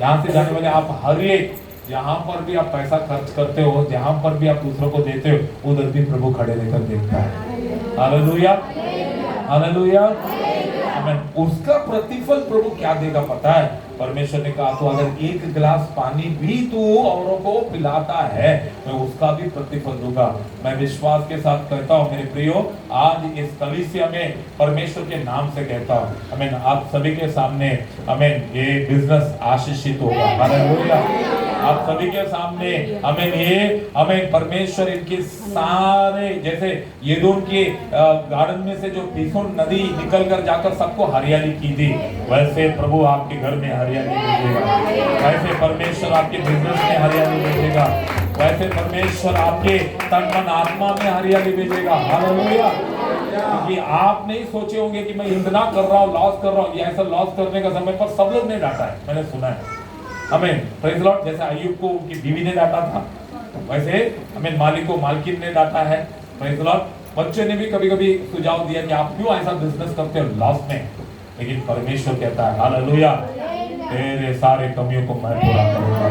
यहाँ से जाने वाले आप हर एक, जहां पर भी आप पैसा खर्च करते हो, जहां पर भी आप दूसरों को देते हो, उधर भी प्रभु खड़े रहकर देखता है। हालेलुया, हालेलुया, आमीन। उसका प्रतिफल प्रभु क्या देगा पता है? परमेश्वर ने कहा तो अगर एक गिलास पानी भी तू औरों को पिलाता है, मैं उसका भी प्रतिफल दूंगा। मैं विश्वास के साथ कहता हूँ मेरे प्रियो, आज इस कलीसिया में परमेश्वर के नाम से कहता हूँ, आमीन, आप सभी के सामने, आमीन, ये बिजनेस आशीषित होगा। हालेलुया। आप सभी के सामने, आमीन, ये आमीन, परमेश्वर इनके सारे, जैसे येदोन के गार्डन में से जो पीसोन नदी निकल कर जाकर सबको हरियाली की थी, वैसे प्रभु आपके घर में हरियाली भेजेगा। वैसे परमेश्वर आपके बिजनेस में हरियाली भेजेगा। वैसे परमेश्वर आपके तन मन आत्मा में हरियाली भेजेगा। हालेलुया। क्योंकि आप नहीं सोचे होंगे कि मैं इतना कर रहा हूँ, लॉस कर रहा हूँ। ऐसा लॉस करने का समय पर सब लोग ने डांटा है, मैंने सुना है। हमें प्रेज़ द लॉर्ड। जैसे अय्यूब को उनकी बीवी ने डांटा था, वैसे हमें मालिक को मालकिन ने डांटा है, प्रेज द लॉर्ड। बच्चे ने भी कभी कभी सुझाव दिया कि आप क्यों ऐसा बिजनेस करते हो लॉस में, लेकिन परमेश्वर कहता है हालेलुया, तेरे सारे कमियों को मैं पूरा करूंगा,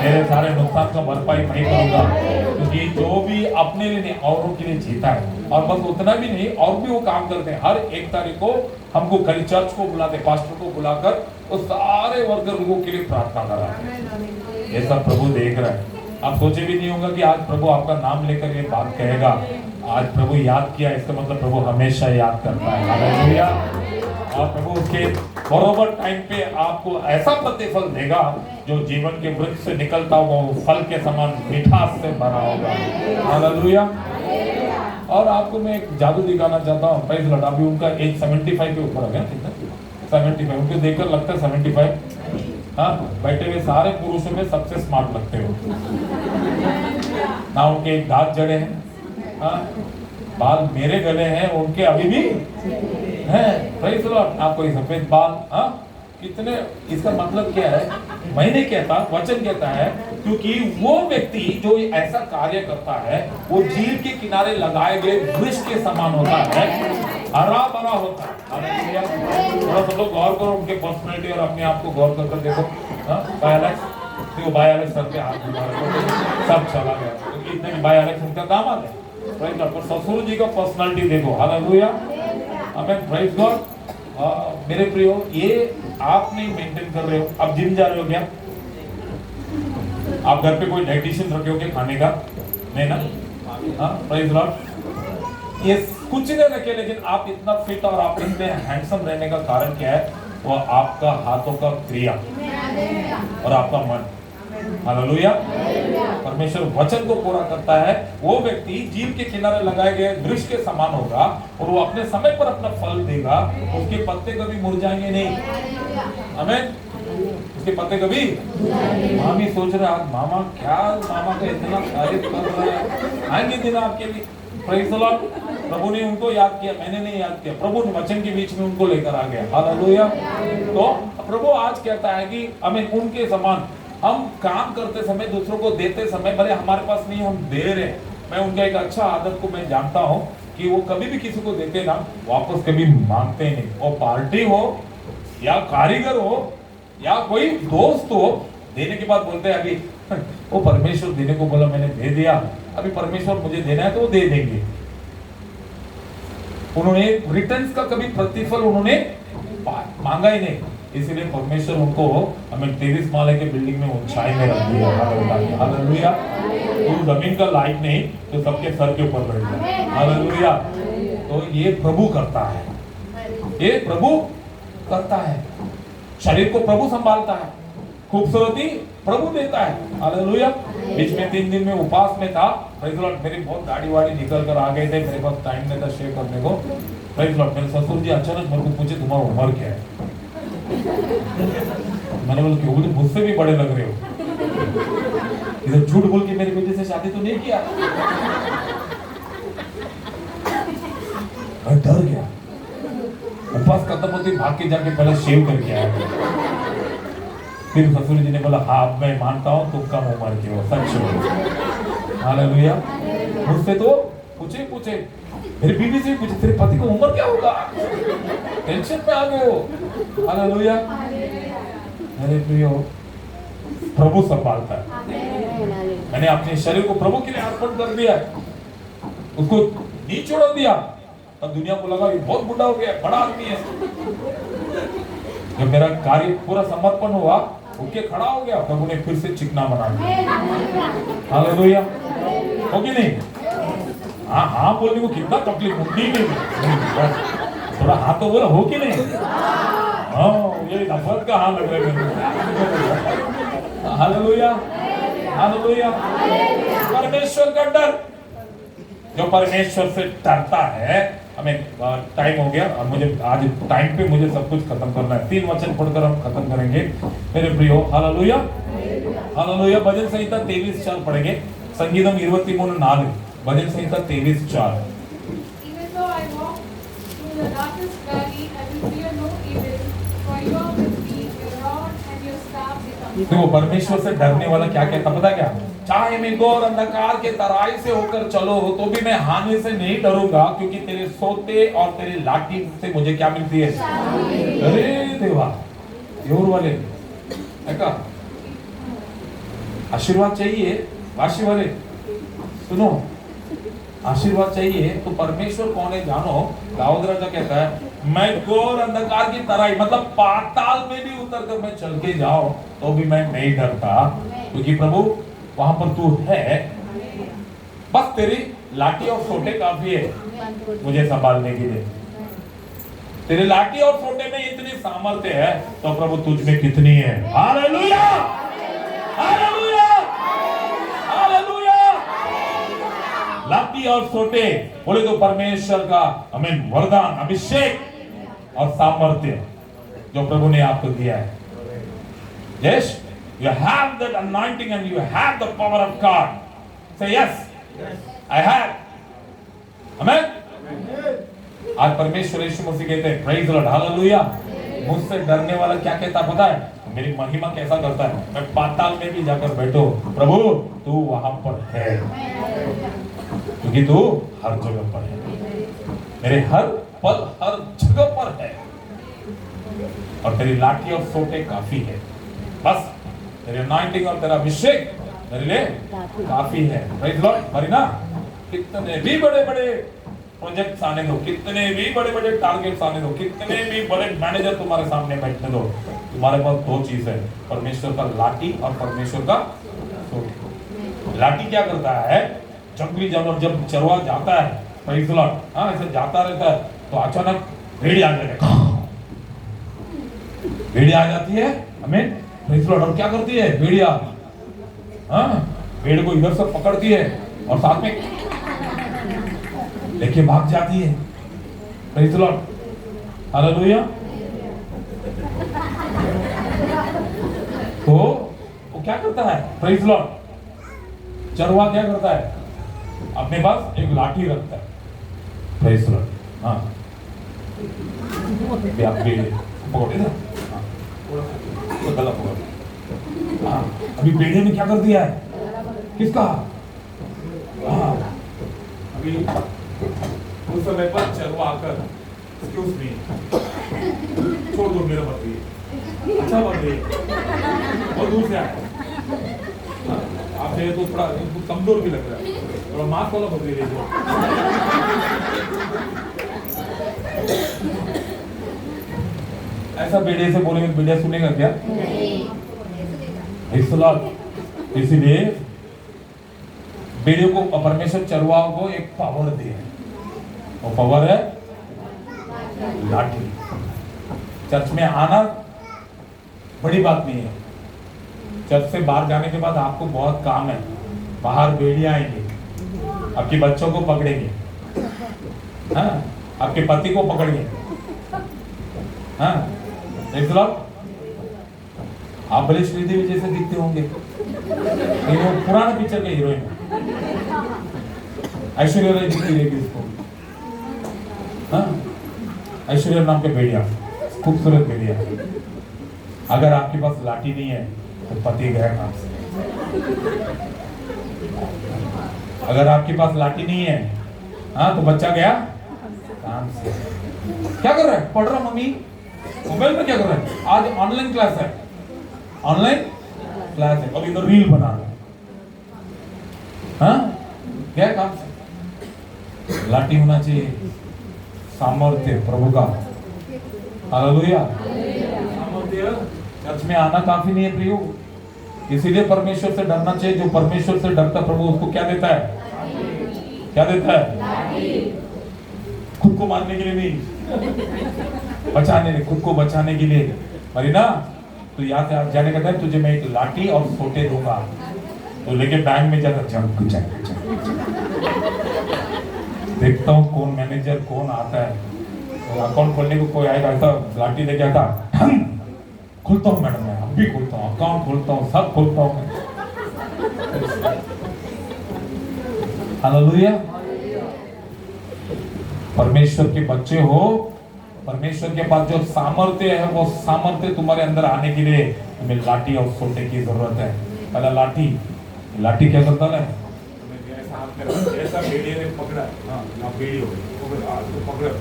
तेरे सारे नुकसान का भरपाई मैं करूंगा, क्योंकि जो भी अपने लिए नहीं औरों के लिए जीता है, और बस उतना भी नहीं और भी वो काम करते हैं। हर 1 तारीख को हमको कल चर्च को बुलाते, पास्टर को बुलाकर उस सारे वर्कर लोगों के लिए प्रार्थना कराते हैं। ये सब प्रभु देख रहा है। आप सोचे भी नहीं होगा कि आज प्रभु आपका नाम लेकर ये बात कहेगा, आज प्रभु याद किया, इसका मतलब प्रभु हमेशा याद करता है, हालेलुया। और प्रभु उसके बरोबर टाइम पे आपको ऐसा प्रतिफल देगा जो जीवन के वृक्ष से निकलता हुआ फल के समान मिठास से भरा होगा, हालेलुया। और आपको मैं एक जादू दिखाना चाहता हूँ, प्रेज़ द लॉर्ड। अभी उनका एज 75 के ऊपर हो गया, कितना 75, उनको देखकर लगता है 75। हाँ, बैठे हुए सारे पुरुषों में सबसे स्मार्ट लगते हो ना। उनके एक दांत जड़े हैं, हाँ, बाल मेरे गले हैं, उनके अभी भी हैं, प्रेज़ द लॉर्ड। ना कोई सफेद बाल, हाँ, कितने, इसका मतलब क्या है? मैं नहीं कहता, वचन कहता है, क्योंकि वो व्यक्ति जो ऐसा कार्य करता है वो झील के किनारे लगाए गए वृक्ष के समान होता है, हरा भरा होता है, हालेलुया। थोड़ा सब लोग गौर करो उनके पर्सनैलिटी और अपने आप को गौर कर देखो। बाय एलेक्स सर पे हाथ घुमा रहे, सब चला गया, क्योंकि इतने बाय एलेक्स उनका दामाद है, प्रेज़ गॉड। पर ससुर जी का पर्सनालिटी देखो, हालेलुया, आमेन, प्रेज़ गॉड। मेरे प्रियो, ये आप नहीं मेंटेन कर रहे हो। आप जिम जा रहे हो क्या? आप घर पे कोई डाइटिशियन रखे हो क्या खाने का? नहीं ना, हाँ, प्रेज़ लॉर्ड। ये कुछ नहीं रखे, लेकिन आप इतना फिट और आप इतने हैंडसम रहने का कारण क्या है? वो आपका हाथों का क्रिया और आपका मन, हालेलुया। परमेश्वर वचन को पूरा करता है। वो व्यक्ति झील के किनारे लगाए गए वृक्ष के समान होगा और वो अपने समय पर अपना फल देगा, उसके पत्ते कभी मुरझाएंगे नहीं, आमीन। उसके पत्ते कभी, मामी सोच रहे आज मामा क्या, मामा का इतना तारीफ कर रहा है, आएंगे दिन आपके लिए, प्रेज़ द लॉर्ड। प्रभु ने उनको याद किया, मैंने नहीं याद किया, प्रभु ने वचन के बीच में उनको लेकर आ गया, हालेलुया। तो प्रभु आज कहता है कि आमीन, उनके समान हम काम करते समय, दूसरों को देते समय, भले हमारे पास नहीं हम दे रहे। मैं उनका एक अच्छा आदत को मैं जानता हूँ कि वो कभी भी किसी को देते ना, वापस कभी मांगते नहीं। वो पार्टी हो या कारीगर हो या कोई दोस्त हो, देने के बाद बोलते हैं अभी वो परमेश्वर देने को बोला, मैंने दे दिया, अभी परमेश्वर मुझे देना है तो वो दे देंगे। उन्होंने रिटर्न्स का कभी प्रतिफल उन्होंने मांगा ही नहीं, इसीलिए परमेश्वर उनको हमें 23 माले के बिल्डिंग में ऊंचाई में रख दिया, हालेलुया। तो जमीन का लायक नहीं तो सबके सर के ऊपर बैठ गया, हालेलुया। तो ये प्रभु करता है, ये प्रभु करता है। शरीर को प्रभु संभालता है, खूबसूरती प्रभु देता है, हालेलुया। बीच में 3 दिन में उपवास में था, प्रेज़ द लॉर्ड। मेरी बहुत गाड़ी वाड़ी निकल कर आ गए थे, मेरे पास टाइम नहीं था शेयर करने को, प्रेज़ द लॉर्ड। मेरे ससुर जी अचानक मेरे को पूछे तुम्हारा उम्र क्या है? मैंने बोला क्यों? बोले मुझसे भी बड़े लग रहे हो। इधर झूठ बोल के मेरे बेटे से शादी तो नहीं किया। मैं डर गया, उपवास खत्म होते भाग के जाके पहले शेव करके आया। फिर ससुर जी ने बोला हाँ अब मैं मानता हूँ तुम कम उम्र के हो, सच हो, हालेलुया। मुझसे तो पूछे मेरी बीवी से पूछे तेरे पति को उम्र क्या होगा, टेंशन में आ गए हो, हालेलुया। मेरे प्रियो, प्रभु संभालता है। मैंने अपने शरीर को प्रभु के लिए अर्पण कर दिया, उसको नहीं छोड़ दिया। तब दुनिया को लगा ये बहुत बुढ़ा हो गया, बड़ा आदमी है। जब मेरा कार्य पूरा समर्पण हुआ, उठ के खड़ा हो गया, प्रभु ने फिर से चिकना बना दिया, हालेलुया। हो कि नहीं? हाँ हाँ बोलने को कितना तकलीफ होती है, थोड़ा हाँ तो बोला, हो कि नहीं? हाँ, ये नफरत का हाँ लग रहा है, हालेलुया, हालेलुया। परमेश्वर का डर, जो परमेश्वर से डरता है, हमें टाइम हो गया और मुझे आज टाइम पे मुझे सब कुछ खत्म करना है। 3 वचन पढ़कर हम खत्म करेंगे मेरे प्रियो, हालेलुया, हालेलुया। भजन संहिता 23:4 पढ़ेंगे, संगीतम 23:4, भजन संहिता 23:4। Even though I walk through the darkest valley, I will fear no evil, for you are with me, your rod and your staff they देखो परमेश्वर से डरने वाला क्या कहता पता क्या, चाहे मैं घोर अंधकार के तराई से होकर चलो तो भी मैं हानि से नहीं डरूंगा, क्योंकि तेरे सोते और तेरे लाठी से मुझे क्या मिलती है। अरे देवा देवर वाले है का आशीर्वाद चाहिए, वाशी वाले सुनो, आशीर्वाद चाहिए तो परमेश्वर कौन है जानो। दाऊद राजा कहता है मैं घोर अंधकार की तराई, मतलब पाताल में भी उतर कर मैं चल के जाऊं तो भी मैं नहीं डरता, क्योंकि प्रभु वहां पर तू है। बस तेरी लाठी और सोटे काफी है मुझे संभालने के लिए। तेरे लाठी और सोटे में इतनी सामर्थ्य है तो प्रभु तुझ में कितनी है। हालेलुया हालेलुया हालेलुया। लाठी और सोटे बोले तो परमेश्वर का हमें वरदान, अभिषेक और सामर्थ्य जो प्रभु ने आपको दिया है। Yes, you have that anointing and you have the power of God. Say yes, I have. Amen. आज परमेश्वर यीशु मसीह कहते हैं praise the Lord, हालेलुया। मुझसे डरने वाला क्या कहता पता है, मेरी महिमा कैसा करता है, मैं पाताल में भी जाकर बैठो प्रभु तू वहां पर है, क्योंकि तू हर जगह पर है, मेरे हर पल हर जगह पर है, और तेरी लाठी और सोटे काफी है। बस तेरी अनॉइंटिंग और तेरा अभिषेक मेरे लिए काफी है। Praise Lord. मरीना कितने भी बड़े बड़े प्रोजेक्ट्स आने दो, कितने भी बड़े बड़े टारगेट्स आने दो, कितने भी बड़े मैनेजर तुम्हारे सामने बैठने दो, तुम्हारे पास दो चीज है, परमेश्वर का लाठी और परमेश्वर का सोटी। लाठी क्या करता है, जंगली जानवर जब चरवा जाता है, प्रेज़ लॉर्ड, हाँ ऐसे जाता रहता है तो अचानक भेड़िया आ जाएगा, भेड़िया आ जाती है, हमें प्रेज़ लॉर्ड, और क्या करती है भेड़िया, हाँ भेड़ को इधर से पकड़ती है और साथ में लेके भाग जाती है। Praise the Lord, hallelujah. तो वो क्या करता है, प्रेज़ द लॉर्ड, चरवा क्या करता है, अपने पास एक लाठी रखता है। Praise the Lord. हाँ पकड़े ना, तो गला पकड़। हाँ अभी भेड़िए ने क्या कर दिया है, किसका, हाँ अभी उस समय पर चरवा आकर एक्सक्यूज मी छोड़ दो मेरा बकरी, अच्छा बकरी बहुत दूर से आया, आप चाहिए तो थोड़ा कमजोर भी लग रहा है, थोड़ा मांस वाला बकरी ले लो। ऐसा बेड़े से बोलेंगे बेड़िया सुनेगा क्या, इसीलिए बेड़ियों को परमेश्वर चरवाओं को एक पावर दिया है, वो पावर है लाठी। चर्च में आना बड़ी बात नहीं है, चर्च से बाहर जाने के बाद आपको बहुत काम है, बाहर भेड़िया आएंगे, आपके बच्चों को पकड़ेंगे, हाँ आपके पति को पकड़ेंगे, हाँ देख लो आप भले श्रीदेवी जैसे दिखते होंगे, लेकिन वो पुराना पिक्चर के हीरोइन ऐश्वर्या राय दिखती रहेगी इसको, हाँ ऐश्वर्या नाम के भेड़िया, खूबसूरत भेड़िया। अगर आपके पास लाठी नहीं है तो पति गया काम से, अगर आपके पास लाठी नहीं है हाँ तो बच्चा गया काम से। क्या कर रहा है, पढ़ रहा मम्मी, मोबाइल में क्या कर रहा है, आज ऑनलाइन क्लास है, ऑनलाइन क्लास है, अब इधर रील बना रहा है, हाँ क्या काम से। लाठी होना चाहिए, सामर्थ्य प्रभु का, हालेलुया। सामर्थ्य चर्च में आना काफी नहीं है प्रियो, इसीलिए परमेश्वर से डरना चाहिए। जो परमेश्वर से डरता प्रभु उसको क्या देता है, क्या देता है, खुद को मारने के लिए नहीं, बचाने के, खुद को बचाने के लिए। मरीना तो यहाँ से आप जाने का टाइम तुझे मैं एक लाठी और सोटे दूंगा, तो लेके बैंक में जाकर जंप देखता हूँ कौन मैनेजर कौन आता है, तो अकाउंट खोलने को कोई आएगा ऐसा लाठी लेके आता, खुलता हूँ मैडम, मैं अब भी खुलता हूँ, अकाउंट खोलता हूँ, सब खोलता हूँ। हालेलुया। परमेश्वर के बच्चे हो, परमेश्वर के पास जो सामर्थ्य है वो सामर्थ्य तुम्हारे अंदर आने के लिए तुम्हें लाठी और सोटे की जरूरत है। पहला लाठी, लाठी क्या करता है? तुम्हें ऐसा हाथ में रखा, ऐसा भेड़िए ने पकड़ा, हाँ यहाँ भेड़ी हो गई, हाथ को पकड़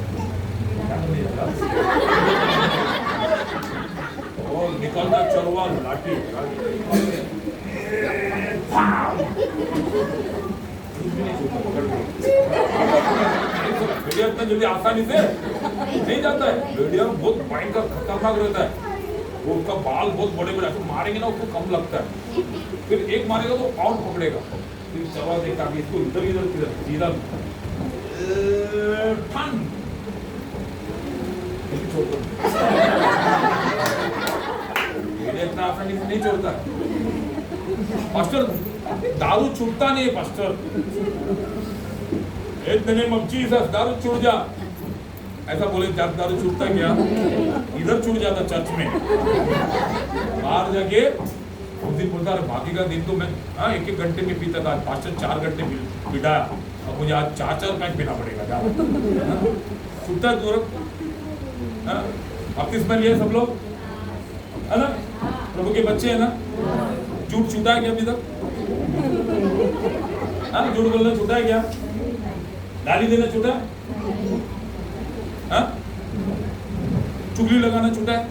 और निकलता चलवा लाठी भेड़िया इतना जल्दी आसानी से नहीं जाता है। भेड़िया बहुत भयंकर खतरनाक रहता है, वो उसका बाल बहुत बड़े बड़े, तो मारेंगे ना उसको कम लगता है, फिर एक मारेगा तो और पकड़ेगा, फिर चला देखा कि इसको इधर इधर इधर भेड़िया इतना आसानी से नहीं छोड़ता। पास्टर दारू छूटता नहीं है pastor, in the name of Jesus दारू छूट जा, ऐसा बोले जब दारू छूटता क्या? इधर छूट जाता चर्च में, बाहर जाके उस दिन बोलता है बाकी का दिन तो मैं हाँ 1-1 घंटे में पीता था, पास्टर 4 घंटे पिटाया, अब मुझे आज 4-4 पैक पीना पड़ेगा। छूटता है दूर अब किस में लिए सब लोग है ना, प्रभु के बच्चे है ना। झूठ छूटा है क्या अभी तक? झूठ बोलना छूटा है क्या? गाली देना छूटा है? चुगली लगाना छूटा है?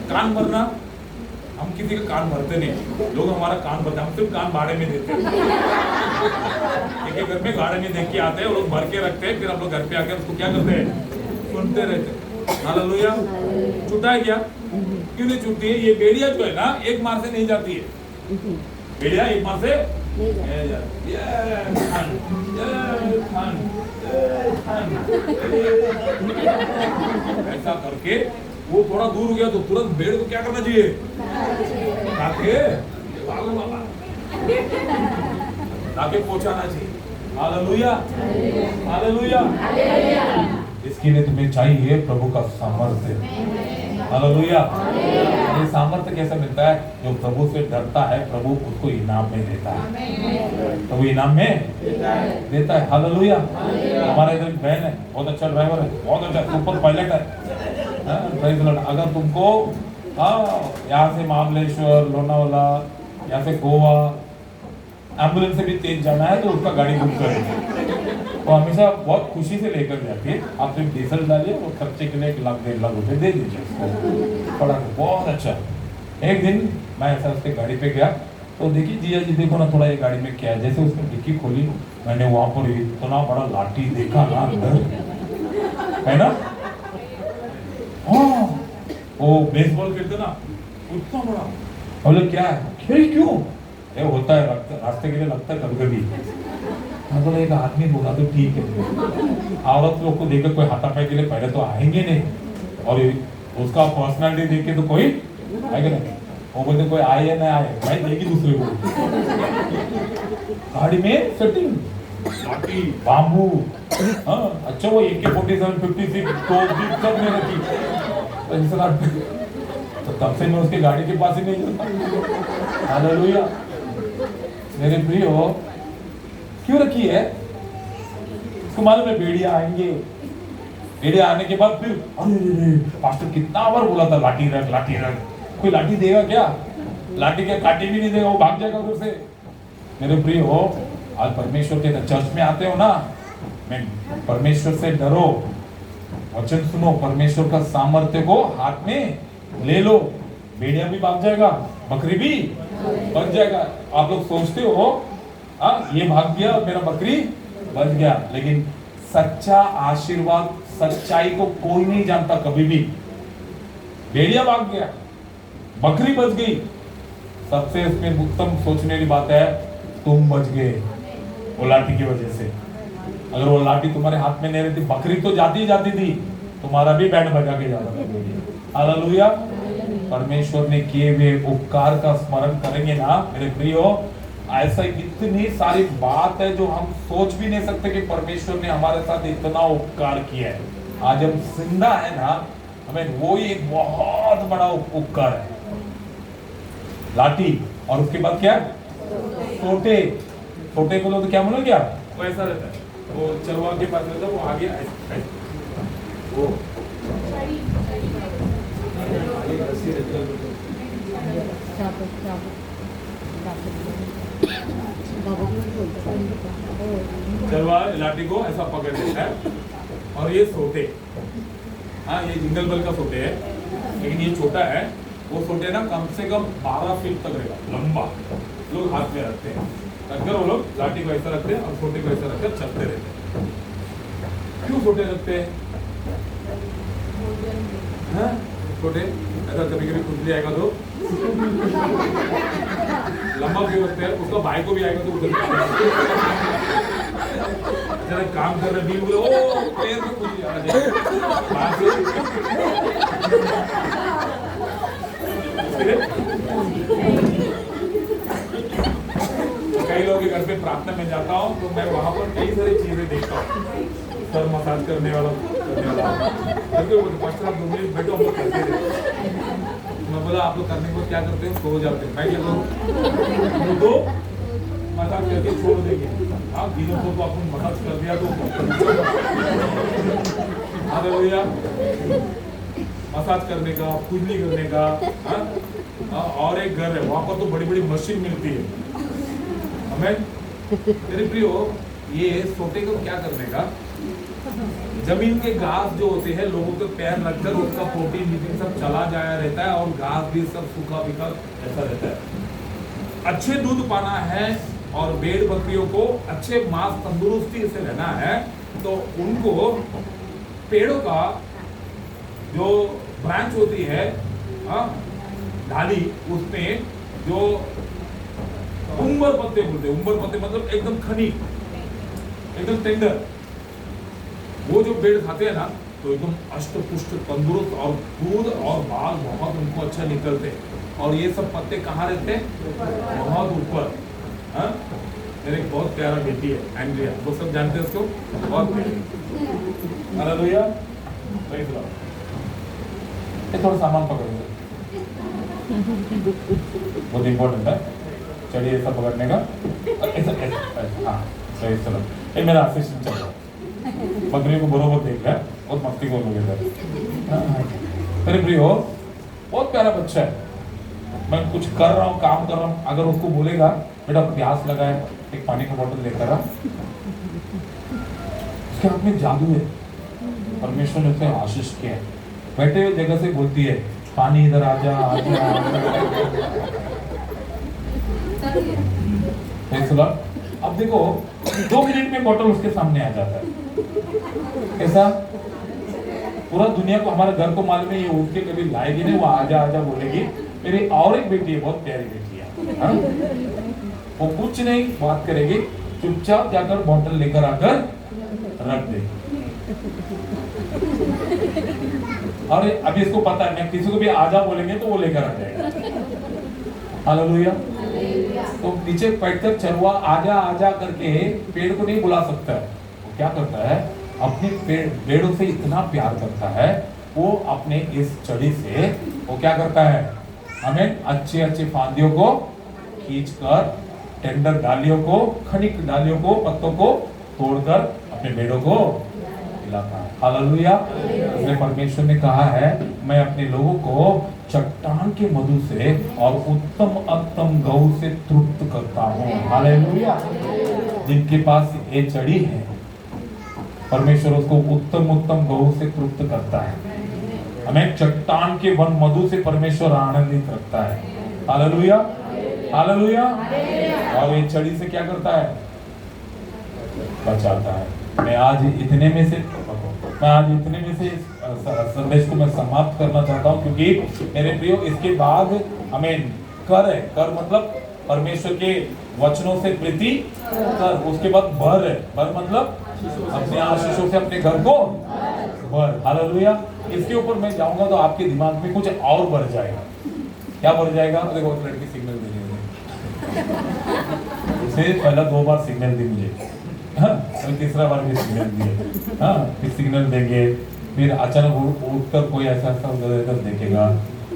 कान भरना, हम किसी का कान भरते नहीं, लोग हमारा कान भरते, हम सिर्फ कान भाड़े में देते हैं। एक घर में भाड़े में देख के आते हैं और लोग भर के रखते हैं, फिर हम लोग घर पे आकर उसको क्या करते हैं? सुनते रहते हैं। हालेलुया। छूटा है क्या? क्यों नहीं छूटती है? ये भेड़िया जो है ना एक मार से नहीं जाती है, भेड़िया एक मार से नहीं जाती है। ऐसा करके वो थोड़ा दूर हो गया तो तुरंत भेड़ को क्या करना चाहिए? ताकि पहुंचाना चाहिए। Hallelujah hallelujah. इसके लिए तुम्हें चाहिए प्रभु का सामर्थ्य। हालेलुया। ये सामर्थ्य कैसे मिलता है? जो प्रभु से डरता है प्रभु उसको इनाम में देता है, प्रभु इनाम में देता है। हालेलुया। हमारे इधर बहन है, बहुत अच्छा ड्राइवर है, बहुत अच्छा सुपर पायलट है। अगर तुमको यहाँ से महाबलेश्वर, लोनावाला, यहाँ से गोवा एम्बुलेंस से भी तेज जाना है तो उसका गाड़ी बुक करेंगे, तो हमेशा बहुत खुशी से लेकर जाती है। आप सिर्फ डीजल डालिए और खर्चे के लिए 1-1.5 लाख रुपए दे दीजिए उसको, बड़ा बहुत अच्छा। एक दिन मैं ऐसा उसके गाड़ी पे गया तो देखिए जिया जी देखो ना थोड़ा ये गाड़ी में क्या है, जैसे उसने डिक्की खोली मैंने वहां पर इतना बड़ा लाठी देखा ना अंदर, है ना। हाँ वो बेसबॉल खेलते ना उतना बड़ा, बोले क्या है? खेल क्यों? ये होता है रास्ते के लिए लगता है कभी कभी। मैं बोला एक आदमी बोला तो ठीक है, औरत लोग को देखकर कोई हाथापाई के लिए पहले तो आएंगे नहीं, और उसका पर्सनालिटी देख के तो कोई आएगा नहीं। वो बोलते कोई आए या ना आए भाई देगी दूसरे को। गाड़ी में सेटिंग लाठी बाम्बू, हाँ अच्छा वो AK-47 56 तो सब में रखी, तो तब से मैं उसके गाड़ी के पास ही नहीं जाता। हालेलुया। मेरे प्रिय हो क्यों रखी है? उसको मालूम है भेड़िया आएंगे, भेड़िया आने के बाद फिर अरे पास्टर कितना बार बोला था लाठी रख लाठी रख, कोई लाठी देगा क्या? लाठी क्या काटी भी नहीं देगा, वो भाग जाएगा उधर से। मेरे प्रिय हो आज परमेश्वर के चर्च में आते हो ना, मैं परमेश्वर से डरो, वचन सुनो, परमेश्वर का सामर्थ्य को हाथ में ले लो, भेड़िया भी भाग जाएगा, बकरी भी बच जाएगा। आप लोग सोचते हो ये भाग गया मेरा बकरी बच गया, लेकिन सच्चा आशीर्वाद सच्चाई को कोई नहीं जानता कभी भी। भेड़िया भाग गया, बकरी बच गई, सबसे इसमें उत्तम सोचने की बात है तुम बच गए वो लाठी की वजह से। अगर वो लाठी तुम्हारे हाथ में नहीं रहती, बकरी तो जाती जाती थी, तुम्हारा भी बैंड बजा के जाता था। हालेलुया। परमेश्वर ने किए हुए उपकार का स्मरण करेंगे ना मेरे प्रियो, ऐसा इतनी सारी बात है जो हम सोच भी नहीं सकते कि परमेश्वर ने हमारे साथ इतना उपकार किया है। आज हम जिंदा है ना, हमें वो ही एक बहुत बड़ा उपकार है। लाठी और उसके बाद क्या? छोटे छोटे बोलो तो क्या बोलोगे आप? वो ऐसा रहता है, वो चरवा के पास रहता है, वो आगे वो चरवा लाठी को ऐसा पकड़ लेता है और ये सोटे, हाँ ये जिंगल बल का सोटे है, लेकिन ये छोटा है। वो सोटे ना कम से कम 12 फीट तक रहेगा लंबा, लोग हाथ में रखते हैं, रखकर वो लोग लाठी को ऐसा रखते हैं और सोटे को ऐसा रखकर चलते रहते हैं। क्यों सोटे रखते हैं? हाँ? छोटे ऐसा कभी कभी खुजली आएगा तो लंबा क्यों रखते हैं? उसका भाई को भी आएगा तो उधर जरा काम कर रहे बीच बोले ओ पैर में खुजली आ जाए। कई लोगों के घर पे प्रार्थना में जाता हूँ तो मैं वहां पर कई सारी चीजें देखता हूँ, सर मसाज करने वाला क्योंकि वो पास्टर आप 2 मिनट बैठो हम लोग करते रहते। मैं बोला आप लोग करने को क्या करते हैं? सो जाते हैं। मैं क्या करूँ? तो मसाज करके छोड़ देंगे। हाँ गीलों को तो आपने मसाज कर दिया तो हालेलुया, मसाज करने का, खुजली करने का। हाँ और एक घर है वहाँ पर तो बड़ी बड़ी मशीन मिलती है हमें। मेरे प्रियो ये सोटे को क्या करने का? जमीन के घास जो होते हैं लोगों के पैर लगकर उसका प्रोटीन मीटिंग सब चला जाया रहता है और घास भी सब सूखा फीका ऐसा रहता है। अच्छे दूध पाना है और भेड़ बकरियों को अच्छे मांस तंदुरुस्ती से रहना है तो उनको पेड़ों का जो ब्रांच होती है डाली, उसमें जो उम्बर पत्ते बोलते हैं, उम्बर पत्ते मतलब एकदम खनी, एकदम टेंडर, वो जो पेड़ खाते हैं ना तो एकदम अष्ट पुष्ट तंदुरुस्त और दूध और बाल बहुत उनको अच्छा निकलते हैं। और ये सब पत्ते कहाँ रहते हैं? बहुत ऊपर। मेरे एक बहुत प्यारा बेटी है एंड्रिया, वो सब जानते हैं उसको, बहुत प्यारी। Hallelujah, praise the Lord. थोड़ा सामान पकड़ेंगे, बहुत इंपॉर्टेंट है। चलिए ऐसा पकड़ने का, ऐसा हाँ सही चलो। ये मेरा असिस्टेंट चल रहा है, बकरी को बरोबर देख रहा है, बहुत मस्ती को लोग इधर। मेरे प्रियो बहुत प्यारा बच्चा है, मैं कुछ कर रहा हूँ, काम कर रहा हूँ, अगर उसको बोलेगा बेटा प्यास लगा है एक पानी का बोतल लेकर आ, उसके हाथ में जादू है, परमेश्वर ने उसे आशीष किया है। बैठे हुए जगह से बोलती है पानी इधर आजा आजा। अब देखो 2 मिनट में बोतल उसके सामने आ जाता है। कैसा? पूरा दुनिया को, हमारे घर को मालूम है ये उठ के कभी लाएगी नहीं, वो आजा आजा बोलेगी। मेरी और एक बेटी है, बहुत प्यारी बेटी है, वो कुछ नहीं बात करेगी, चुपचाप जाकर बोतल लेकर आकर रख देगी। और अभी इसको पता है मैं किसी को भी आजा बोलेंगे तो वो लेकर आ जाएगा। हालेलुया। तो नीचे बैठकर चरवा आजा आजा करके पेड़ को नहीं बुला सकता है। वो क्या करता है? अपने पेड़ों से इतना प्यार करता है, वो अपने इस छड़ी से वो क्या करता है? हमें अच्छे अच्छे फांदियों को खींचकर, टेंडर डालियों को, खनिक डालियों को, पत्तों को तोड़कर अपने पेड़ों को खिलाता है। हालेलुया। इसलिए परमेश्वर ने कहा है मैं अपने लोगों को चट्टान के मधु से और उत्तम उत्तम गौ से तृप्त करता हूँ। हालेलुया। जिनके पास ये चड़ी है, परमेश्वर उसको उत्तम उत्तम गौ से तृप्त करता है। हमें चट्टान के वन मधु से परमेश्वर आनंदित रखता है। Hallelujah, hallelujah. और ये छड़ी से क्या करता है? बचाता है। मैं आज इतने में से संदेश को मैं समाप्त करना चाहता हूँ, क्योंकि मेरे प्रियो इसके बाद हमें कर है, कर मतलब परमेश्वर के वचनों से प्रीति कर, उसके बाद भर है, भर मतलब अपने आशीषों से अपने घर को भर। हालेलुया। इसके ऊपर मैं जाऊंगा तो आपके दिमाग में कुछ और बढ़ जाएगा। क्या बढ़ जाएगा? देखो लड़की सिग्नल दे रही है, उसे पहला 2 बार सिग्नल दी मुझे, हाँ तीसरा बार भी सिग्नल दिए, हाँ फिर सिग्नल देंगे, फिर अचानक उठकर कोई ऐसा देखेगा।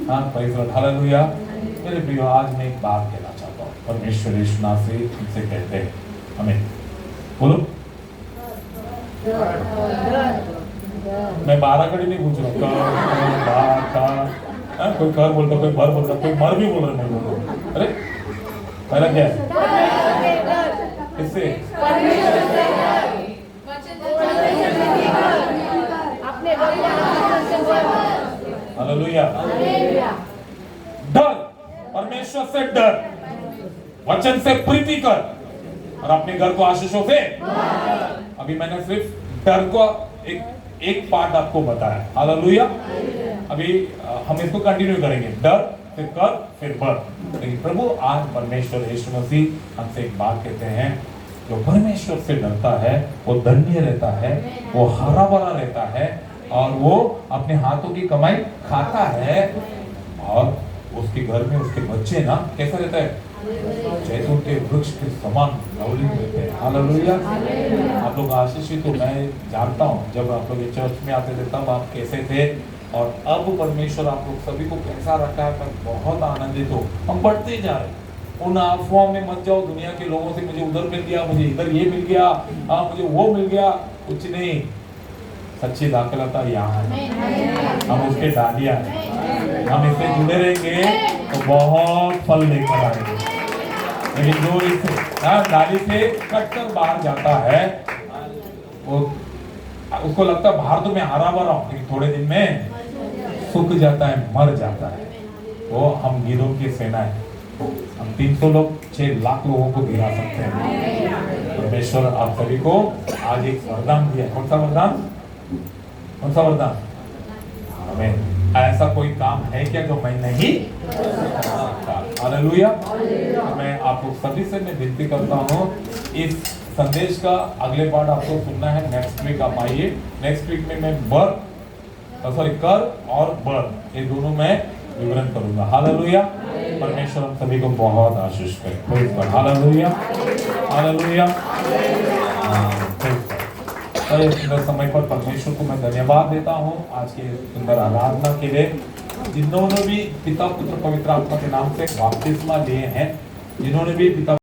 हाँ प्रेज़ द लॉर्ड। हालेलुया। मेरे प्रियो आज मैं एक बात कहना चाहता हूँ, परमेश्वर यीशु नाम से इनसे कहते हैं हमें, बोलो। मैं 12 घड़ी नहीं पूछ रहा हूँ, हाँ, कोई कर बोलता, कोई भर बोलता, कोई मर भी बोल रहा, नहीं बोल रहा। अरे पहला क्या है? किससे? हालेलुया। डर, परमेश्वर से डर, वचन से प्रीति कर और अपने घर को आशीषों से। अभी मैंने सिर्फ डर को एक पार्ट आपको बताया। हालेलुया। अभी हम इसको कंटिन्यू करेंगे, डर फिर कर फिर बर। लेकिन प्रभु आज परमेश्वर यीशु मसीह हमसे एक बात कहते हैं, जो परमेश्वर से डरता है वो धन्य रहता है, वो हरा भरा रहता है और वो अपने हाथों की कमाई खाता है और उसके घर में उसके बच्चे ना कैसा रहता है? जैतून के वृक्ष के समान लवलीन रहते हैं। हालेलुया। आप लोग आशीषित हो, मैं जानता हूँ जब आप लोग चर्च में आते थे तब आप कैसे थे और अब परमेश्वर आप लोग सभी को कैसा रखा है, मैं बहुत आनंदित हूँ। हम बढ़ते जा रहे हैं। उन अफवाहों में मत जाओ दुनिया के लोगों से, मुझे उधर मिल गया, मुझे इधर ये मिल गया, मुझे वो मिल गया। कुछ नहीं, सच्ची दाखलता यहाँ है, हम उसके डालियाँ हैं। हम इससे जुड़े रहेंगे तो बहुत फल लेकर आएंगे। लेकिन जो इस डाली से कटकर बाहर जाता है वो उसको लगता है बाहर तो मैं हरा भरा हूँ, लेकिन थोड़े दिन में सूख जाता है, मर जाता है। वो हम गिरोह की सेना है, हम 300 लोग 6 लाख लोगों को गिरा सकते हैं। परमेश्वर आप सभी को आज एक वरदान दिया। कौन सा वरदान? कौन सा वरदान? हमें ऐसा कोई काम है क्या जो मैं नहीं? हालेलुया। मैं आप लोग सभी से मैं विनती करता हूँ, इस संदेश का अगले पार्ट आपको सुनना है, नेक्स्ट वीक आप आइए। नेक्स्ट वीक में मैं कर और बर ये दोनों मैं विवरण करूंगा। हालेलुया। परमेश्वर हम सभी को बहुत आशीष करे। Praise God. हालेलुया। हालेलुया। सुंदर समय पर परमेश्वर को मैं धन्यवाद देता हूँ आज के सुंदर आराधना के लिए। जिन्होंने भी पिता पुत्र पवित्र आत्मा के नाम से बपतिस्मा लिए हैं, जिन्होंने भी पिता